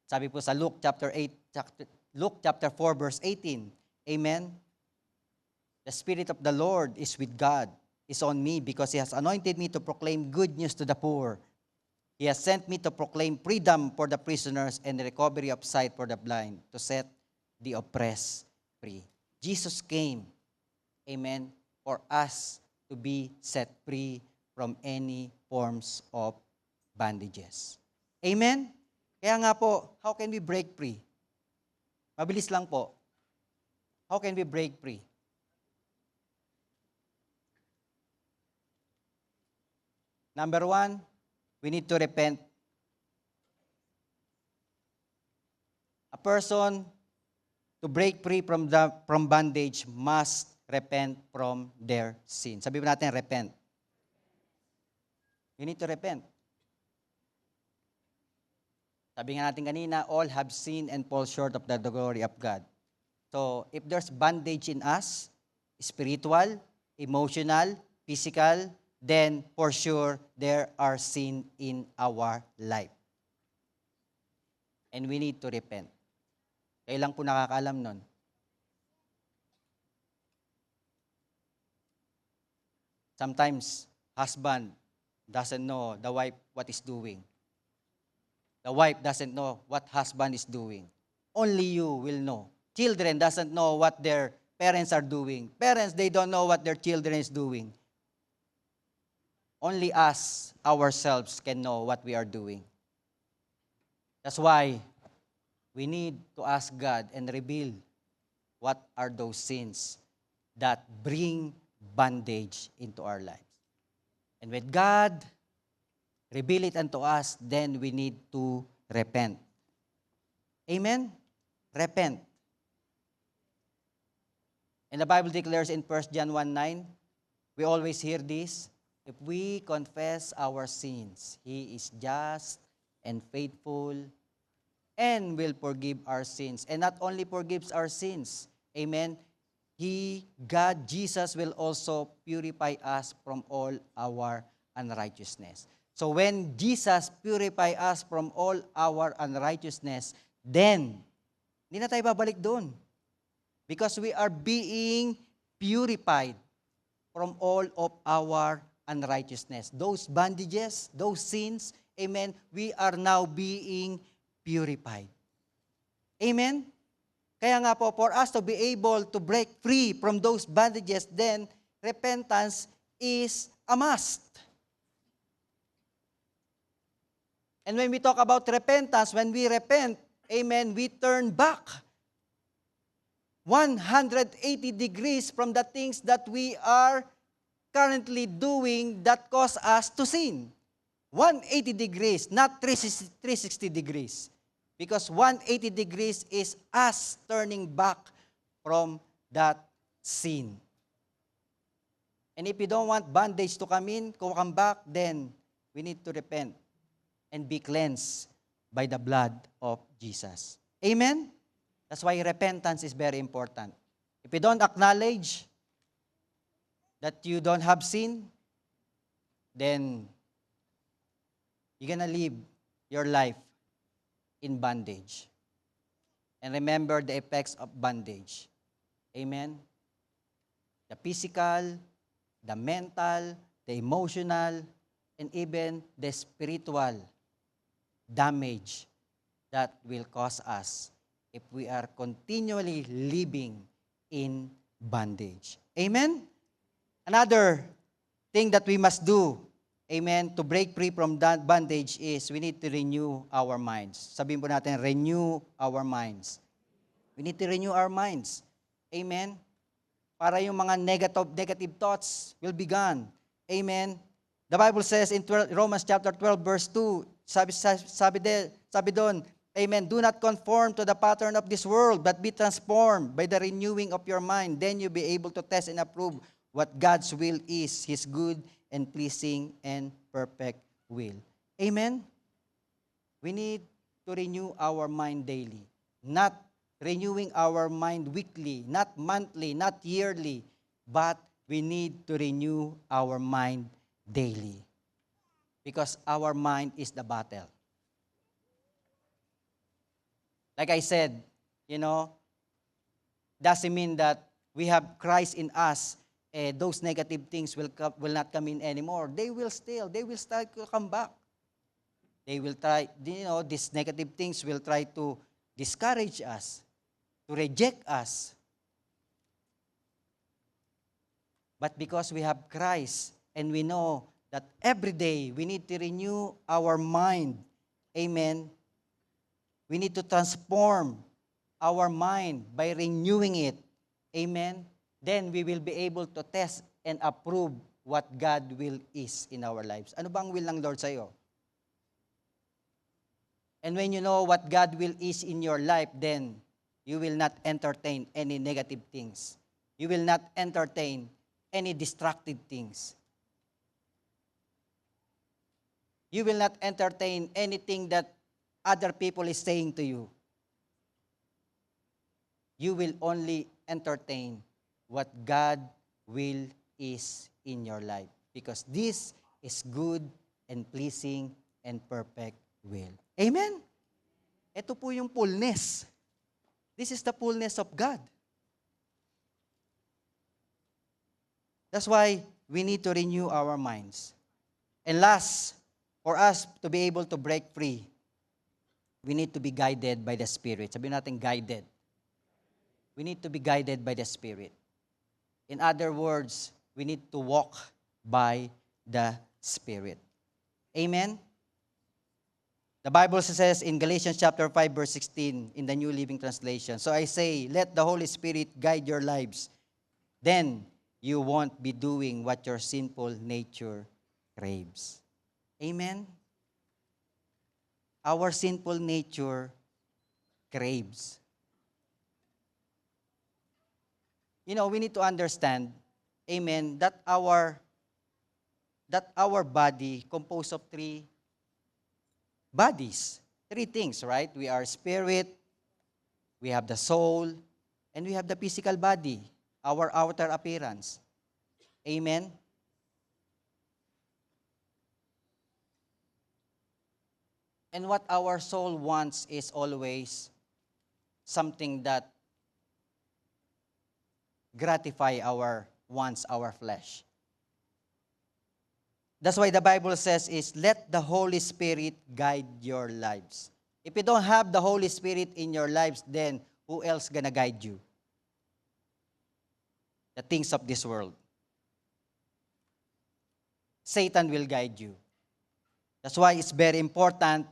Sabi po sa Luke chapter 4 verse 18, amen? The Spirit of the Lord is with God, is on me, because He has anointed me to proclaim good news to the poor. He has sent me to proclaim freedom for the prisoners and the recovery of sight for the blind, to set the oppressed free. Jesus came, amen, for us to be set free from any forms of bandages. Amen? Kaya nga po, how can we break free? Mabilis lang po. How can we break free? Number 1, we need to repent. A person to break free from bondage must repent from their sin. Sabi mo natin, repent. You need to repent. Sabi nga natin kanina, all have sinned and fall short of the glory of God. So, if there's bondage in us, spiritual, emotional, physical, then for sure, there are sin in our life. And we need to repent. Kayo lang po nakakaalam nun. Sometimes, husband doesn't know the wife what is doing. The wife doesn't know what husband is doing. Only you will know. Children doesn't know what their parents are doing. Parents, they don't know what their children is doing. Only us, ourselves, can know what we are doing. That's why we need to ask God and reveal what are those sins that bring bondage into our lives. And when God reveal it unto us, then we need to repent. Amen? Repent. And the Bible declares in 1 John 1:9, we always hear this, if we confess our sins, He is just and faithful and will forgive our sins. And not only forgives our sins, amen, God, Jesus, will also purify us from all our unrighteousness. So when Jesus purify us from all our unrighteousness, then, hindi na tayo babalik doon. Because we are being purified from all of our unrighteousness. Those bondages, those sins, amen, we are now being purified. Amen? Kaya nga po, for us to be able to break free from those bondages, then repentance is a must. And when we talk about repentance, when we repent, amen, we turn back 180 degrees from the things that we are currently doing that cause us to sin. 180 degrees, not 360 degrees. Because 180 degrees is us turning back from that sin. And if you don't want bondage to come back, then we need to repent and be cleansed by the blood of Jesus. Amen? That's why repentance is very important. If you don't acknowledge that you don't have sin, then you're gonna live your life in bondage. And remember the effects of bondage. Amen? The physical, the mental, the emotional, and even the spiritual damage that will cause us if we are continually living in bondage. Amen? Another thing that we must do, amen, to break free from that bondage is we need to renew our minds. Sabihin po natin, renew our minds. We need to renew our minds. Amen? Para yung mga negative thoughts will be gone. Amen? The Bible says in Romans chapter 12 verse 2, sabi doon, amen, do not conform to the pattern of this world, but be transformed by the renewing of your mind. Then you'll be able to test and approve what God's will is, His good and pleasing and perfect will. Amen? We need to renew our mind daily, not renewing our mind weekly, not monthly, not yearly, but we need to renew our mind daily. Because our mind is the battle. Like I said, doesn't mean that we have Christ in us, those negative things will not come in anymore. They will start to come back. They will try, these negative things will try to discourage us, to reject us. But because we have Christ and we know that every day we need to renew our mind, amen, we need to transform our mind by renewing it, amen, then we will be able to test and approve what God will is in our lives. Ano bang will ng Lord sa'yo? And when you know what God will is in your life, then you will not entertain any negative things. You will not entertain any destructive things. You will not entertain anything that other people is saying to you. You will only entertain what God will is in your life. Because this is good and pleasing and perfect will. Amen? Ito po yung fullness. This is the fullness of God. That's why we need to renew our minds. And last, for us to be able to break free, we need to be guided by the Spirit. Sabihin natin, guided. We need to be guided by the Spirit. In other words, we need to walk by the Spirit. Amen? The Bible says in Galatians chapter 5, verse 16, in the New Living Translation, so I say, let the Holy Spirit guide your lives. Then you won't be doing what your sinful nature craves. Amen? Our sinful nature craves. We need to understand, amen, that our body composed of three bodies. Three things, right? We are spirit, we have the soul, and we have the physical body, our outer appearance. Amen? And what our soul wants is always something that gratify our wants, our flesh. That's why the Bible says is, let the Holy Spirit guide your lives. If you don't have the Holy Spirit in your lives, then who else gonna guide you? The things of this world. Satan will guide you. That's why it's very important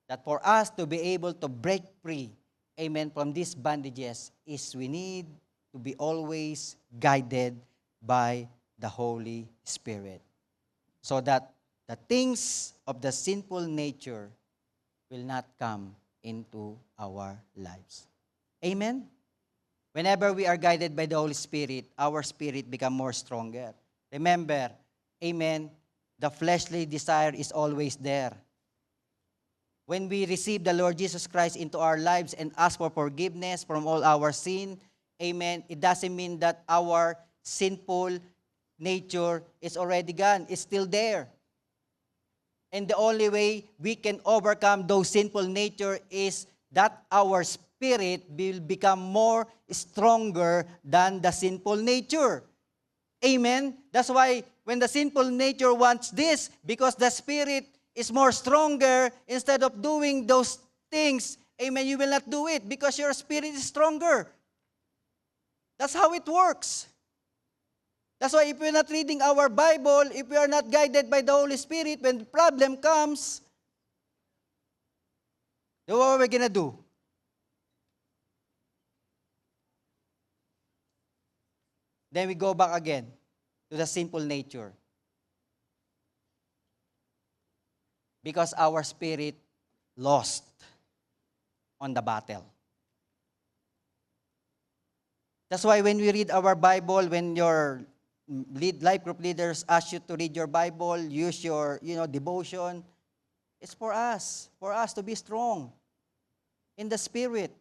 that for us to be able to break free, amen, from these bondages, is we need to be always guided by the Holy Spirit. So that the things of the sinful nature will not come into our lives. Amen? Whenever we are guided by the Holy Spirit, our spirit become more stronger. Remember, amen, the fleshly desire is always there. When we receive the Lord Jesus Christ into our lives and ask for forgiveness from all our sin, amen, it doesn't mean that our sinful nature is already gone. It's still there. And the only way we can overcome those sinful nature is that our spirit will become more stronger than the sinful nature. Amen? That's why when the sinful nature wants this, because the spirit is more stronger, instead of doing those things, amen, you will not do it because your spirit is stronger. That's how it works. That's why if we're not reading our Bible, if we are not guided by the Holy Spirit, when the problem comes, then what are we going to do? Then we go back again to the sinful nature. Because our spirit lost on the battle. That's why when we read our Bible, when you're life group leaders ask you to read your Bible, use your, devotion. It's for us to be strong in the Spirit.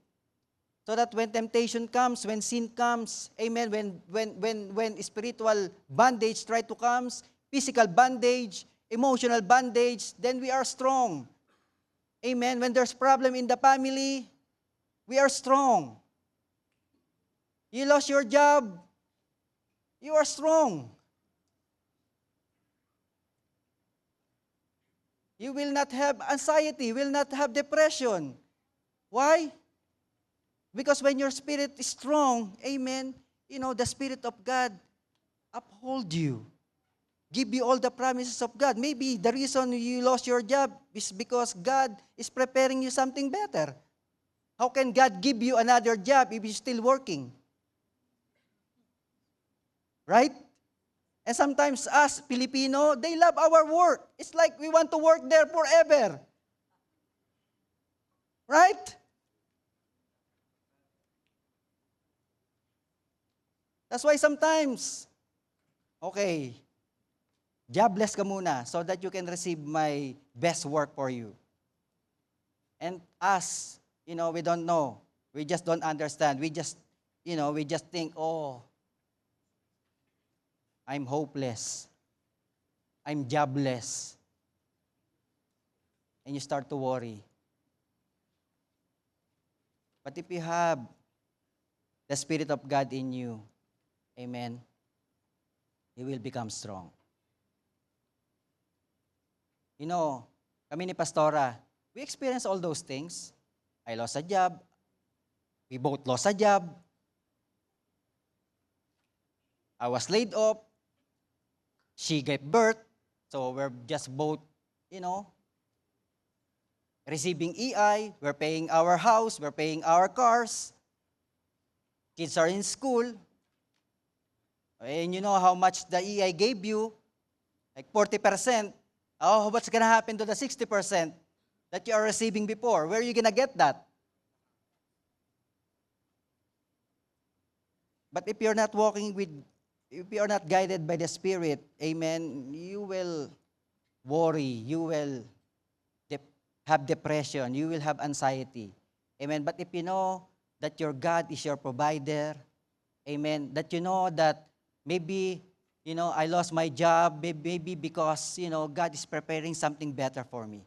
So that when temptation comes, when sin comes, amen, when spiritual bondage try to comes, physical bondage, emotional bondage, then we are strong. Amen. When there's problem in the family, we are strong. You lost your job, you are strong. You will not have anxiety, will not have depression. Why? Because when your spirit is strong, amen, the Spirit of God uphold you. Give you all the promises of God. Maybe the reason you lost your job is because God is preparing you something better. How can God give you another job if you're still working? Right? And sometimes us, Filipino, they love our work. It's like we want to work there forever. Right? That's why sometimes, okay, jobless ka muna so that you can receive my best work for you. And us, we don't know. We just don't understand. We just think, oh, I'm hopeless. I'm jobless. And you start to worry. But if you have the Spirit of God in you, amen, you will become strong. Kami ni Pastora, we experience all those things. I lost a job. We both lost a job. I was laid off. She gave birth. So we're just both, receiving EI. We're paying our house. We're paying our cars. Kids are in school. And you know how much the EI gave you? Like 40%. Oh, what's going to happen to the 60% that you are receiving before? Where are you going to get that? But if you're not if you're not guided by the Spirit, amen, you will worry, you will have depression, you will have anxiety. Amen. But if you know that your God is your provider, amen, that you know that maybe, I lost my job, maybe because, God is preparing something better for me,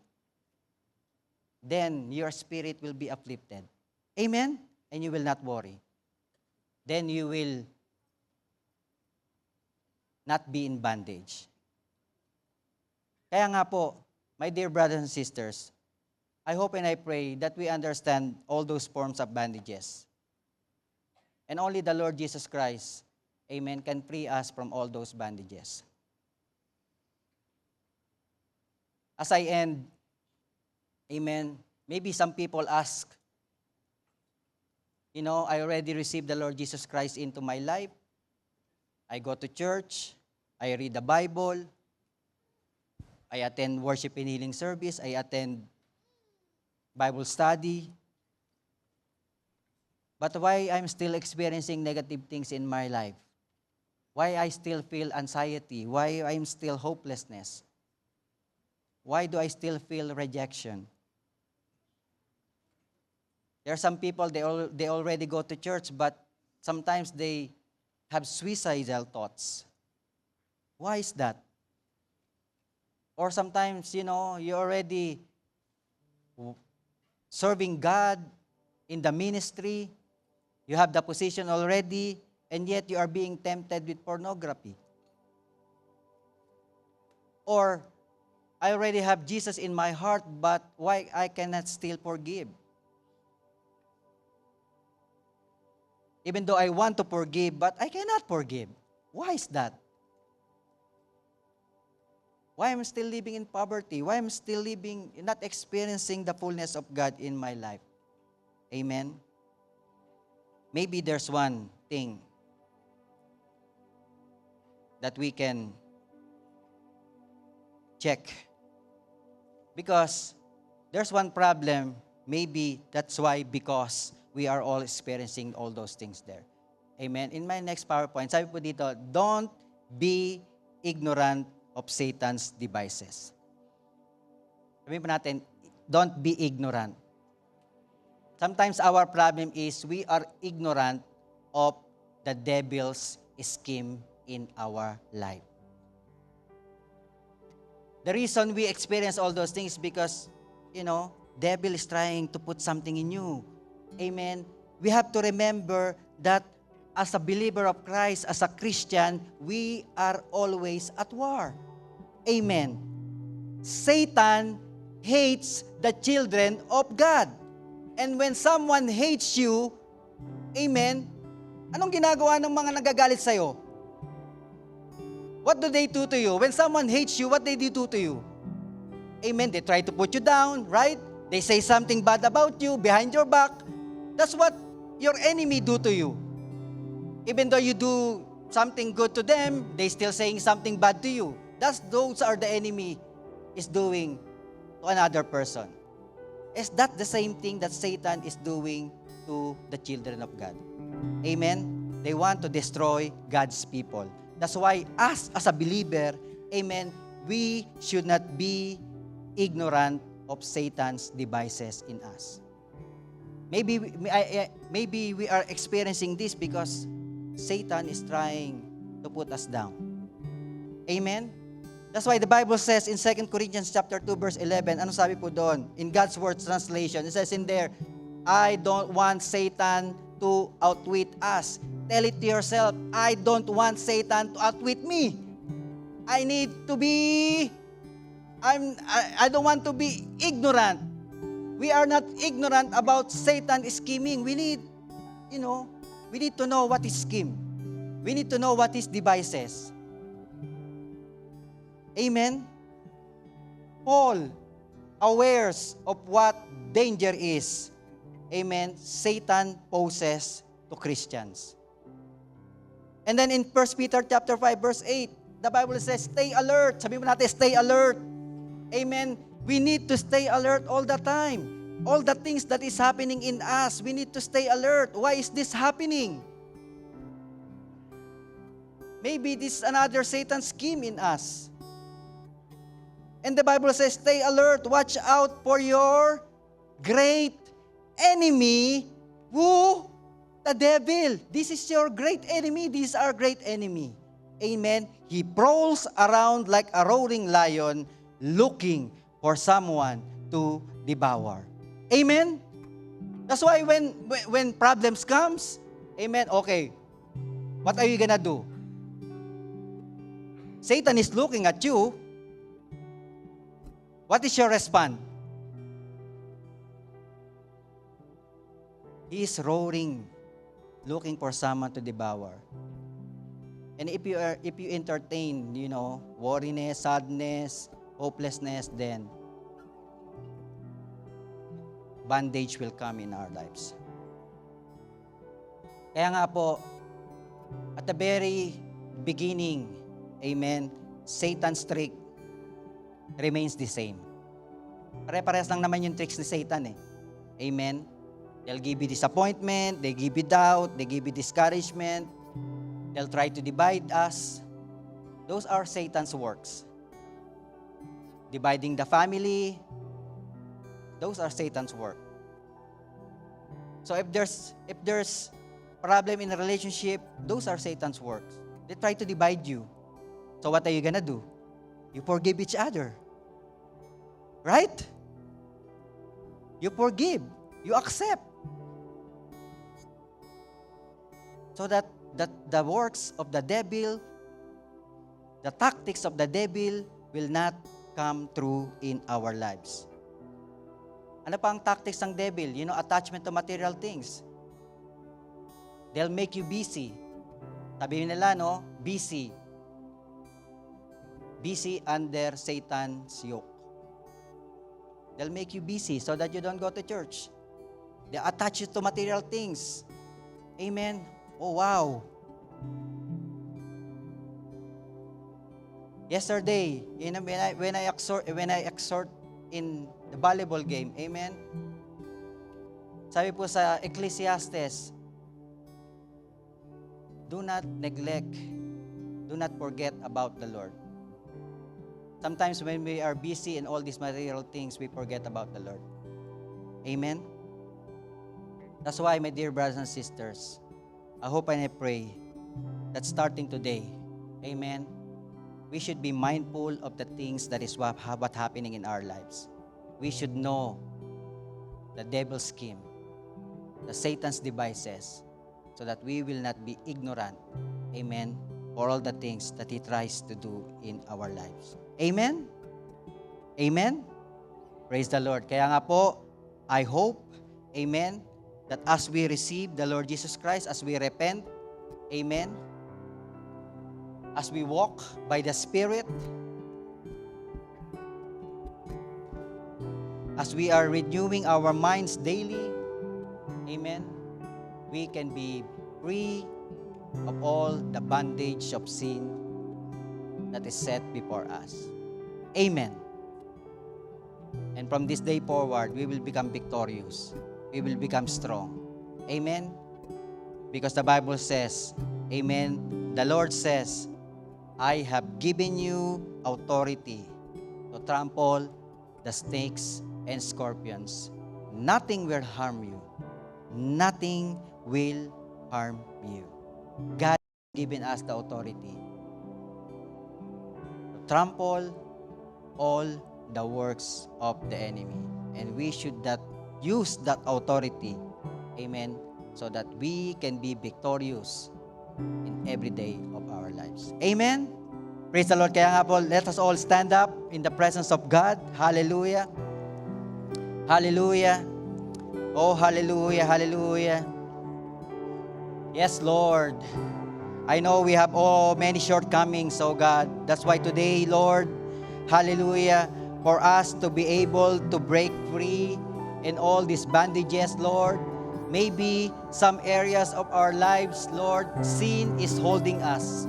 then your spirit will be uplifted. Amen? And you will not worry. Then you will not be in bondage. Kaya nga po, my dear brothers and sisters, I hope and I pray that we understand all those forms of bondages. And only the Lord Jesus Christ, amen, can free us from all those bondages. As I end, amen, maybe some people ask, I already received the Lord Jesus Christ into my life. I go to church, I read the Bible, I attend worship and healing service, I attend Bible study. But why I'm still experiencing negative things in my life? Why I still feel anxiety? Why I'm still hopelessness? Why do I still feel rejection? There are some people, they already go to church, but sometimes they have suicidal thoughts. Why is that? Or sometimes, you're already serving God in the ministry, you have the position already, and yet you are being tempted with pornography. Or, I already have Jesus in my heart, but why I cannot still forgive? Even though I want to forgive, but I cannot forgive. Why is that? Why I'm still living in poverty? Why I'm still not experiencing the fullness of God in my life? Amen? Maybe there's one thing that we can check. Because there's one problem, maybe that's why, because we are all experiencing all those things there. Amen? In my next PowerPoint, sabi po dito, don't be ignorant of Satan's devices. Sabihin pa natin, don't be ignorant. Sometimes our problem is we are ignorant of the devil's scheme in our life. The reason we experience all those things because, devil is trying to put something in you. Amen. We have to remember that as a believer of Christ, as a Christian, we are always at war. Amen. Satan hates the children of God. And when someone hates you, amen, anong ginagawa ng mga nagagalit sa'yo? What do they do to you? When someone hates you, what they do to you? Amen. They try to put you down, right? They say something bad about you behind your back. That's what your enemy do to you. Even though you do something good to them, they still saying something bad to you. Those are the enemy is doing to another person. Is that the same thing that Satan is doing to the children of God? Amen? They want to destroy God's people. That's why us as a believer, amen, we should not be ignorant of Satan's devices in us. Maybe we are experiencing this because Satan is trying to put us down. Amen? That's why the Bible says in 2 Corinthians chapter 2 verse 11, ano sabi po doon? In God's Word translation, it says in there, I don't want Satan to outwit us. Tell it to yourself, I don't want Satan to outwit me. I don't want to be ignorant. We are not ignorant about Satan's scheming. We need to know what is scheme. We need to know what his devices. Amen? Paul awares of what danger is. Amen? Satan poses to Christians. And then in 1 Peter chapter 5 verse 8, the Bible says, stay alert. Sabi mo natin, stay alert. Amen? We need to stay alert all the time. All the things that is happening in us, we need to stay alert. Why is this happening? Maybe this is another Satan scheme in us. And the Bible says, stay alert, watch out for your great enemy, who? The devil. This is your great enemy. This is our great enemy. Amen. He prowls around like a roaring lion, looking for someone to devour. Amen. That's why when problems comes, amen, okay, what are you gonna do? Satan is looking at you. What is your response? He is roaring, looking for someone to devour. And if you entertain, worriness, sadness, hopelessness, then bondage will come in our lives. Kaya nga po, at the very beginning, amen, Satan's trick remains the same. Pare-parehas lang naman yung tricks ni Satan eh. Amen? They'll give you disappointment, they give you doubt, they give you discouragement, they'll try to divide us. Those are Satan's works. Dividing the family, those are Satan's work. So if there's problem in a relationship, those are Satan's works. They try to divide you. So what are you gonna do? You forgive each other. Right? You forgive. You accept. So that the works of the devil, the tactics of the devil will not come true in our lives. Ano pa ang tactics ng devil? Attachment to material things. They'll make you busy. Sabihin nila, busy. Busy under Satan's yoke. They'll make you busy so that you don't go to church. They attach you to material things. Amen. Oh, wow. Yesterday, when I exhort in the volleyball game, amen. Sabi po sa Ecclesiastes, do do not forget about the Lord. Sometimes when we are busy in all these material things, we forget about the Lord. Amen? That's why, my dear brothers and sisters, I hope and I pray that starting today, amen, we should be mindful of the things that is what happening in our lives. We should know the devil's scheme, the Satan's devices, so that we will not be ignorant, amen, for all the things that he tries to do in our lives. Amen? Amen? Praise the Lord. Kaya nga po, I hope, amen, that as we receive the Lord Jesus Christ, as we repent, amen, as we walk by the Spirit, as we are renewing our minds daily, amen, we can be free of all the bondage of sin that is set before us. Amen. And from this day forward, we will become victorious. We will become strong. Amen. Because the Bible says, amen, the Lord says, I have given you authority to trample the snakes and scorpions. Nothing will harm you. Nothing will harm you. God has given us the authority to trample all the works of the enemy. And we should not use that authority, amen, so that we can be victorious in every day of our lives. Amen? Praise the Lord. Kaya nga po, let us all stand up in the presence of God. Hallelujah. Hallelujah. Oh, hallelujah, hallelujah. Yes, Lord. I know we have many shortcomings, oh God. That's why today, Lord, hallelujah, for us to be able to break free in all these bandages, Lord. Maybe some areas of our lives, Lord, sin is holding us.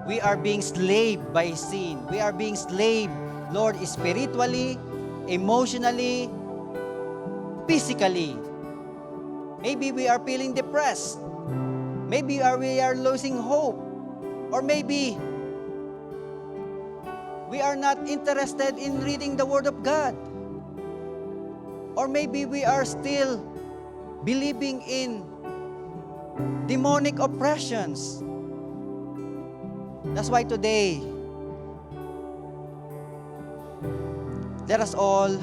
We are being slaved by sin. We are being slaved, Lord, spiritually, emotionally, physically. Maybe we are feeling depressed. Maybe we are losing hope. Or maybe we are not interested in reading the Word of God. Or maybe we are still believing in demonic oppressions. That's why today, let us all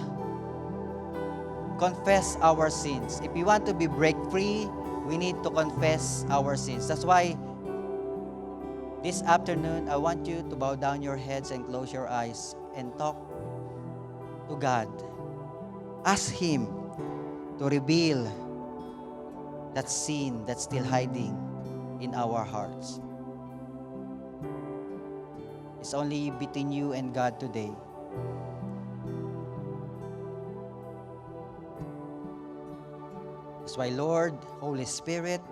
confess our sins. If we want to be break free, we need to confess our sins. That's why this afternoon, I want you to bow down your heads and close your eyes and talk to God. Ask Him to reveal that sin that's still hiding in our hearts. It's only between you and God today. That's why, Lord, Holy Spirit,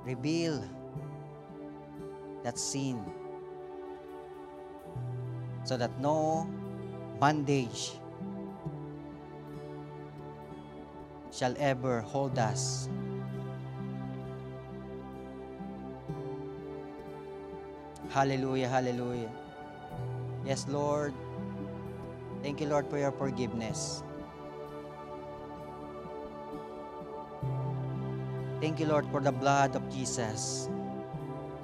reveal that sin so that no bondage shall ever hold us. Hallelujah, hallelujah. Yes, Lord. Thank you, Lord, for your forgiveness. Thank you, Lord, for the blood of Jesus.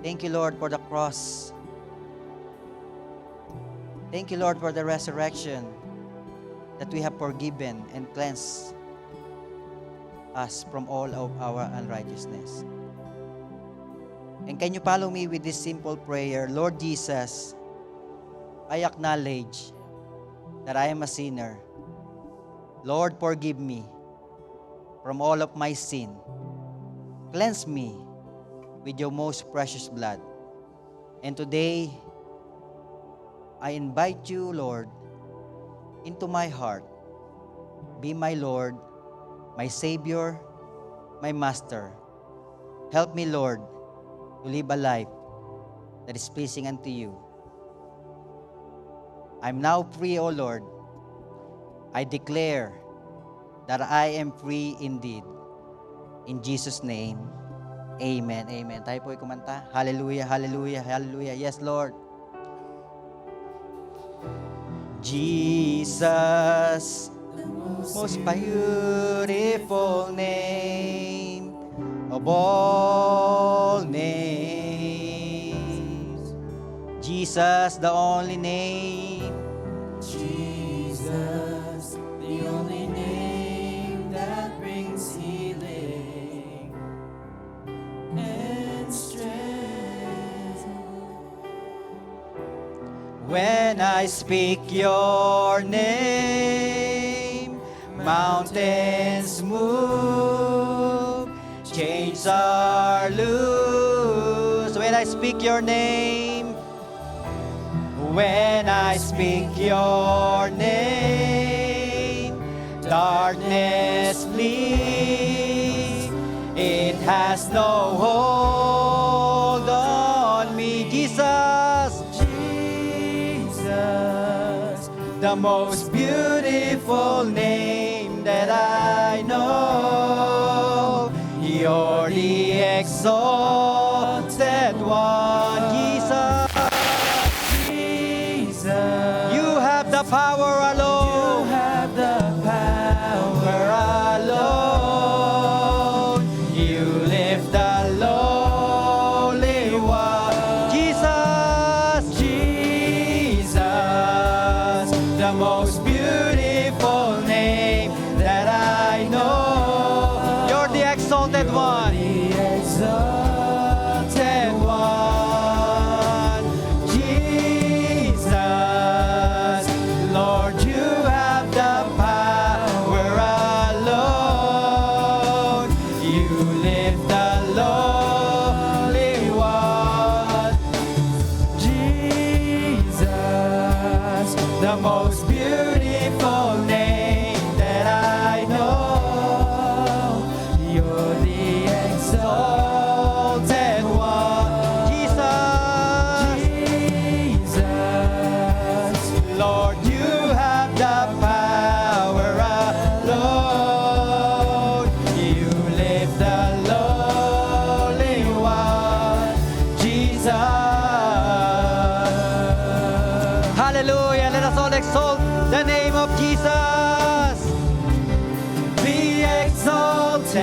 Thank you, Lord, for the cross. Thank you, Lord, for the resurrection that we have forgiven and cleansed us from all of our unrighteousness. And can you follow me with this simple prayer? Lord Jesus, I acknowledge that I am a sinner. Lord, forgive me from all of my sin. Cleanse me with your most precious blood. And today, I invite you, Lord, into my heart. Be my Lord, my Savior, my Master. Help me, Lord, to live a life that is pleasing unto you. I'm now free, O Lord. I declare that I am free indeed. In Jesus' name, Amen, amen. Tayo po ay kumanta. Hallelujah, hallelujah, hallelujah. Yes, Lord. Jesus, most beautiful name of all names. Jesus, the only name. Jesus, the only name that brings healing and strength. When I speak your name, mountains move, chains are loose. When I speak your name, when I speak your name, darkness flees. It has no hold on me. Jesus, Jesus, the most beautiful name that I know. You're the exalted one, Jesus. You have the power alone. You have the power alone. You lift the lowly one. Jesus, Jesus, the most beautiful name that I know. You're the exalted one. the exalted one. Jesus, Lord, you have the power alone. You lift the lowly one. Jesus, the most beautiful name that I know. You're the exalted one. Jesus, Jesus, Lord, you have the power alone. You lift the lowly one. Jesus. Hallelujah. Let us all exalt the name of Jesus. Be exalted.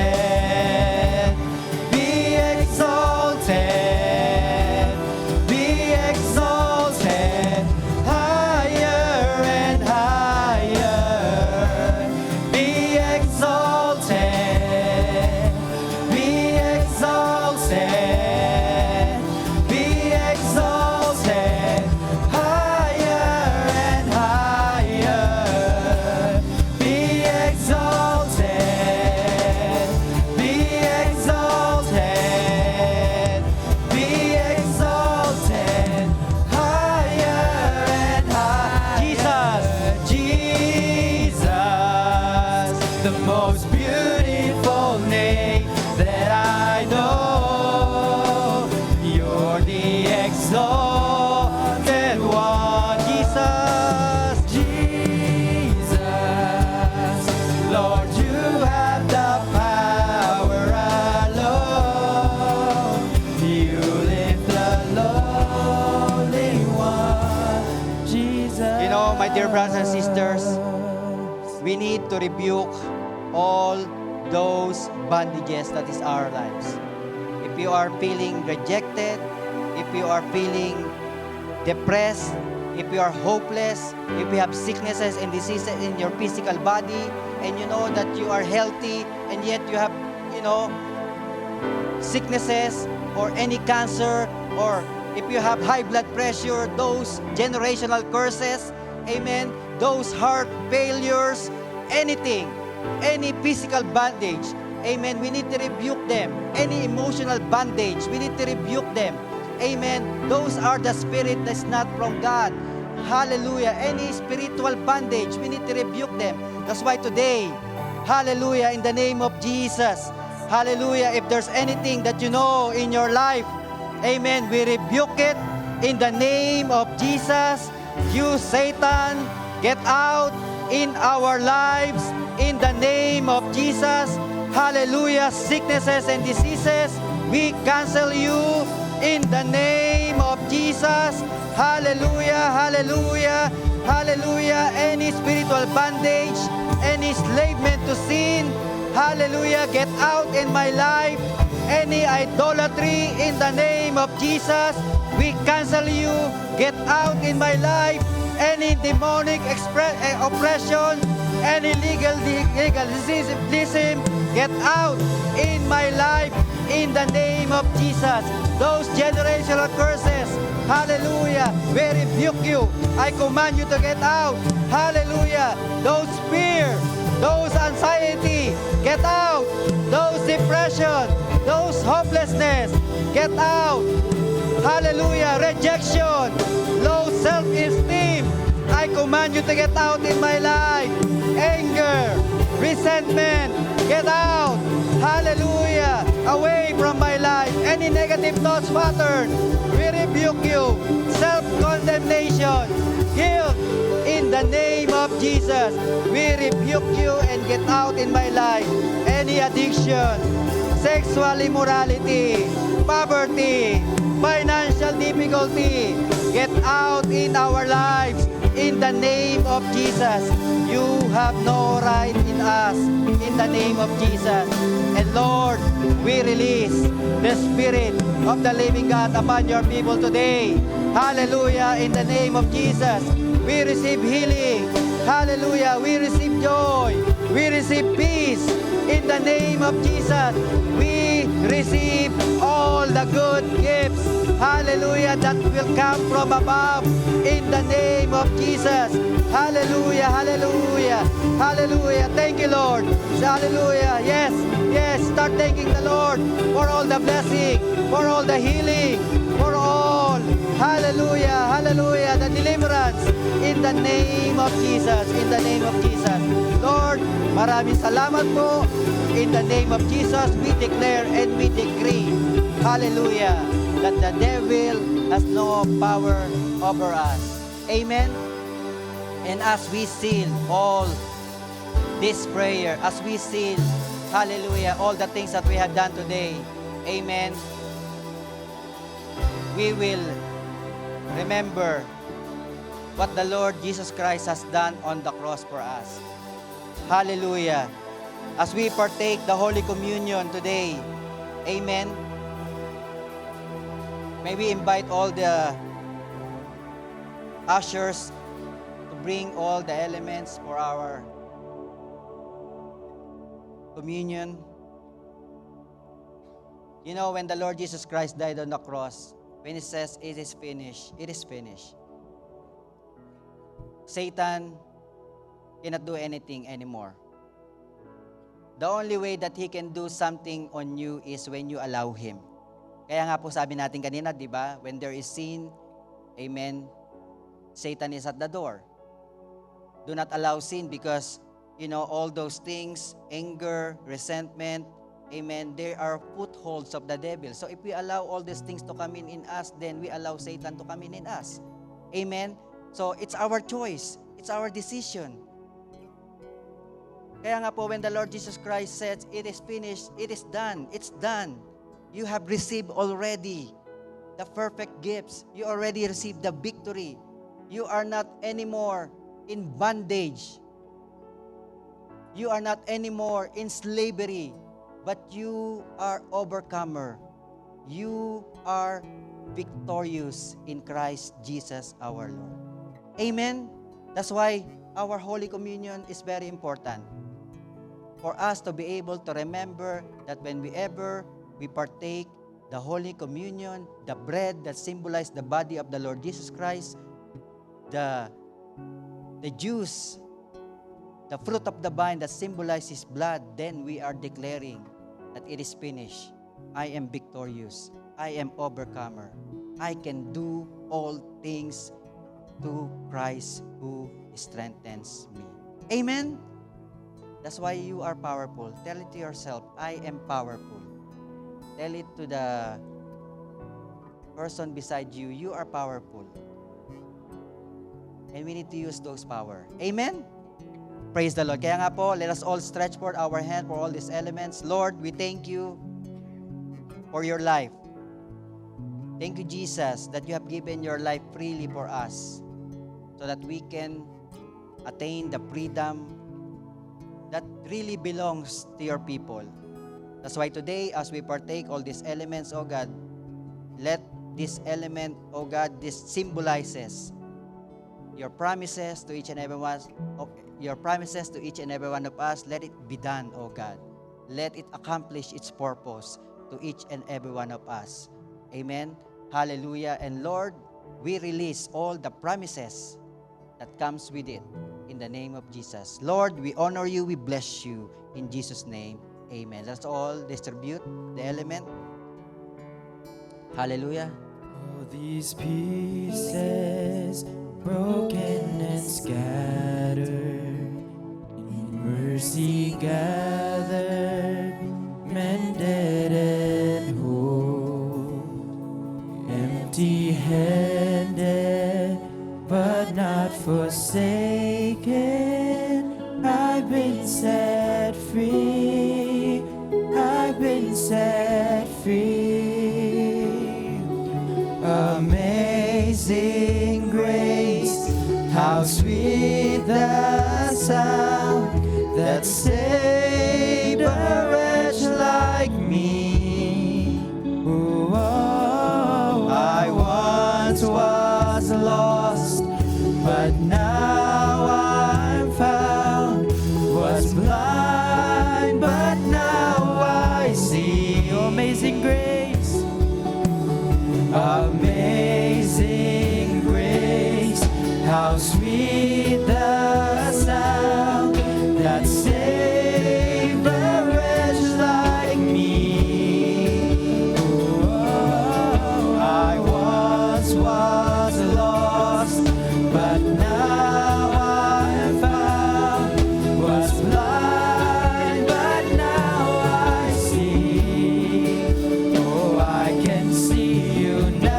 Be exalted. Be exalted. Higher and higher. Be exalted. Be exalted. Be exalted. Higher and higher. Be exalted. Be exalted. Be exalted. Higher and higher. Jesus, Jesus, the most beautiful name that I know. You're the exalted one. Jesus, Jesus, Lord, you have the power alone. You lift the lowly one. Jesus. You know, my dear brothers and sisters, we need to rebuke all those bondages that is our lives. If you are feeling rejected, if you are feeling depressed, if you are hopeless, if you have sicknesses and diseases in your physical body, and you know that you are healthy, and yet you have, sicknesses or any cancer, or if you have high blood pressure, those generational curses, amen, those heart failures, anything, any physical bondage, amen, we need to rebuke them. Any emotional bondage, we need to rebuke them. Amen. Those are the spirit that's not from God. Hallelujah. Any spiritual bondage, we need to rebuke them. That's why today, hallelujah, in the name of Jesus, hallelujah, if there's anything that you know in your life, amen, we rebuke it in the name of Jesus. You, Satan, get out in our lives in the name of Jesus. Hallelujah. Sicknesses and diseases, We cancel you in the name of Jesus. Hallelujah, hallelujah, hallelujah. Any spiritual bondage, any enslavement to sin, hallelujah, get out in my life. Any idolatry in the name of Jesus, we cancel you. Get out in my life. Any demonic oppression, any legalism, get out in my life in the name of Jesus. Those generational curses, hallelujah, we rebuke you. I command you to get out. Hallelujah. Those fear, those anxiety, get out. Those depression, those hopelessness, get out. Hallelujah. Rejection, low self-esteem, I command you to get out in my life. Anger, resentment, get out. Hallelujah. Away from my life. Any negative thoughts pattern, we rebuke you. Self-condemnation, guilt, in the name of Jesus, we rebuke you and get out in my life. Any addiction, sexual immorality, poverty, financial difficulty, get out in our lives in the name of Jesus. You have no right in us in the name of Jesus. And Lord, we release the Spirit of the living God upon your people today. Hallelujah, in the name of Jesus. We receive healing. Hallelujah, we receive joy. We receive peace in the name of Jesus. We receive all the good gifts, hallelujah, that will come from above in the name of Jesus. Hallelujah, hallelujah, hallelujah. Thank you, Lord. Hallelujah. Yes, yes. Start thanking the Lord for all the blessing, for all the healing, for all, hallelujah, hallelujah, the deliverance in the name of Jesus, in the name of Jesus. Lord, maraming salamat po. In the name of Jesus, we declare and we decree, hallelujah, that the devil has no power over us. Amen. And as we seal all this prayer, as we seal, hallelujah, all the things that we have done today, amen, we will remember what the Lord Jesus Christ has done on the cross for us. Hallelujah. As we partake the Holy Communion today, amen, may we invite all the ushers to bring all the elements for our communion. You know, when the Lord Jesus Christ died on the cross, when He says, it is finished, it is finished. Satan cannot do anything anymore. The only way that he can do something on you is when you allow him. Kaya nga po sabi natin kanina, di ba? When there is sin, amen, Satan is at the door. Do not allow sin because, you know, all those things, anger, resentment, amen, they are footholds of the devil. So if we allow all these things to come in us, then we allow Satan to come in us. Amen? So it's our choice. It's our decision. Kaya nga po, when the Lord Jesus Christ says, it is finished, it is done, it's done. You have received already the perfect gifts. You already received the victory. You are not anymore in bondage. You are not anymore in slavery, but you are overcomer. You are victorious in Christ Jesus our Lord. Amen? That's why our Holy Communion is very important. For us to be able to remember that whenever we partake the Holy Communion, the bread that symbolizes the body of the Lord Jesus Christ, the juice, the fruit of the vine that symbolizes His blood, then we are declaring that it is finished. I am victorious. I am overcomer. I can do all things through Christ who strengthens me. Amen? That's why you are powerful. Tell it to yourself, I am powerful. Tell it to the person beside you, you are powerful. And we need to use those power. Amen? Praise the Lord. Kaya nga po, let us all stretch forth our hand for all these elements. Lord, we thank you for your life. Thank you, Jesus, that you have given your life freely for us so that we can attain the freedom that really belongs to your people. That's why today, as we partake all these elements, oh God, let this element, oh God, this symbolizes your promises to each and every one of your promises to each and every one of us. Let it be done, oh God. Let it accomplish its purpose to each and every one of us. Amen. Hallelujah. And Lord, we release all the promises that comes with it in the name of Jesus. Lord, we honor you, we bless you in Jesus' name. Amen. Let's all distribute the element. Hallelujah. All these pieces broken and scattered, in mercy gathered, mended and whole, empty-handed but not forsaken. I've been set free. I've been set free. Amazing grace, how sweet the sound that saved a wretch like me. Oh, I once was lost, but now I'm found. Was blind, but now I see. Amazing grace, amazing grace, how sweet the sound that saved a wretch like me. Oh, I once was lost, but now I'm found. Was blind, but now I see. Oh, I can see you now.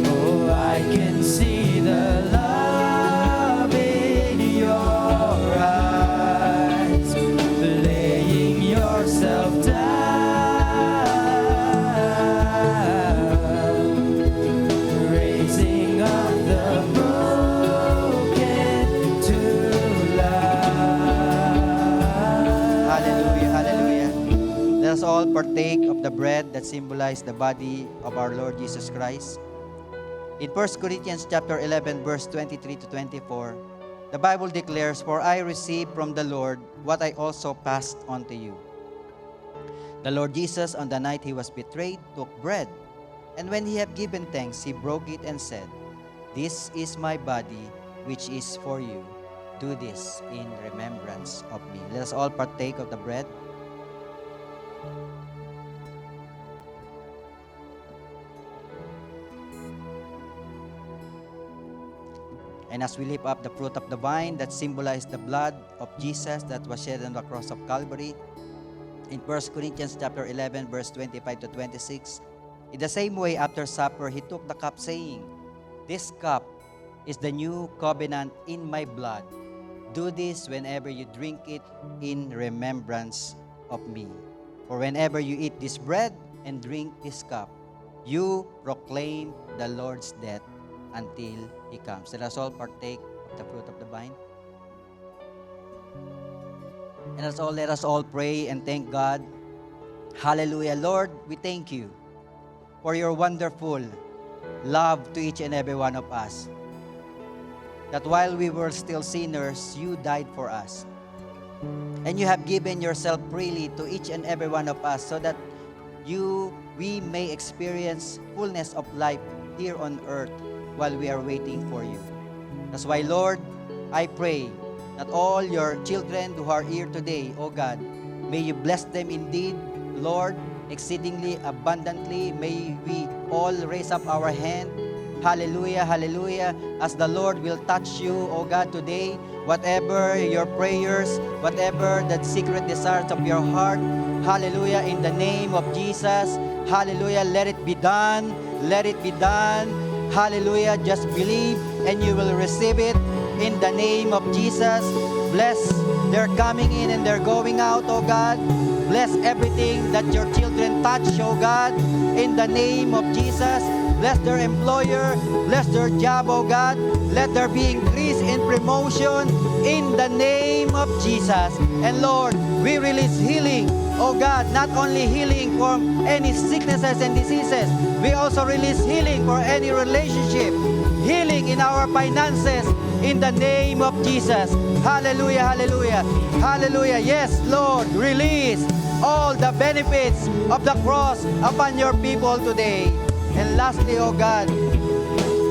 Oh, I can see the love in your eyes, laying yourself down, raising up the broken to life. Hallelujah, hallelujah. Let us all partake of the bread that symbolizes the body of our Lord Jesus Christ. In 1 Corinthians chapter 11, verse 23 to 24, the Bible declares, "For I received from the Lord what I also passed on to you. The Lord Jesus, on the night he was betrayed, took bread, and when he had given thanks, he broke it and said, 'This is my body, which is for you. Do this in remembrance of me.'" Let us all partake of the bread. And as we lift up the fruit of the vine that symbolized the blood of Jesus that was shed on the cross of Calvary, in 1 Corinthians chapter 11, verse 25 to 26, in the same way after supper, he took the cup, saying, "This cup is the new covenant in my blood. Do this whenever you drink it in remembrance of me. For whenever you eat this bread and drink this cup, you proclaim the Lord's death until he comes." Let us all partake of the fruit of the vine. And let us all pray and thank God. Hallelujah. Lord, we thank you for your wonderful love to each and every one of us. That while we were still sinners, you died for us. And you have given yourself freely to each and every one of us so that we may experience fullness of life here on earth while we are waiting for you. That's why, Lord, I pray that all your children who are here today, oh God, may you bless them indeed, Lord, exceedingly abundantly. May we all raise up our hand. Hallelujah, hallelujah. As the Lord will touch you, oh God, today, whatever your prayers, whatever the secret desires of your heart, hallelujah, in the name of Jesus, hallelujah, let it be done, let it be done, hallelujah. Just believe and you will receive it in the name of Jesus. Bless their coming in and their going out, oh God. Bless everything that your children touch, oh God, in the name of Jesus. Bless their employer, bless their job, oh God. Let there be increase in promotion in the name of Jesus. And Lord, we release healing, oh God, not only healing from any sicknesses and diseases, we also release healing for any relationship, healing in our finances in the name of Jesus. Hallelujah, hallelujah, hallelujah. Yes, Lord, release all the benefits of the cross upon your people today. And lastly, oh God,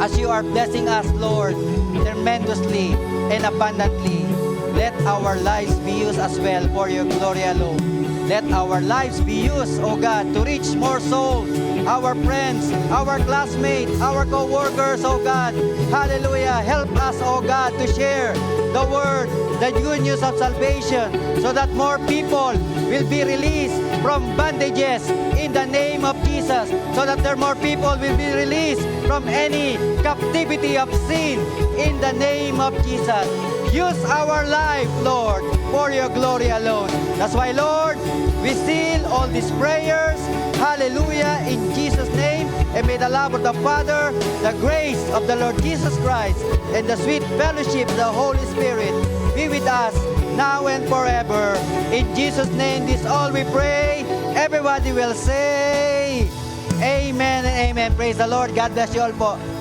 as you are blessing us, Lord, tremendously and abundantly, let our lives be used as well for your glory alone. Let our lives be used, oh God, to reach more souls, our friends, our classmates, our co-workers, oh God. Hallelujah. Help us, oh God, to share the word, the good news of salvation, so that more people will be released from bondages in the name of Jesus, so that there more people will be released from any captivity of sin in the name of Jesus. Use our life, Lord, for your glory alone. That's why, Lord, we seal all these prayers. Hallelujah, in Jesus' name. And may the love of the Father, the grace of the Lord Jesus Christ, and the sweet fellowship of the Holy Spirit be with us now and forever. In Jesus' name, this all we pray. Everybody will say, Amen and Amen. Praise the Lord. God bless you all po.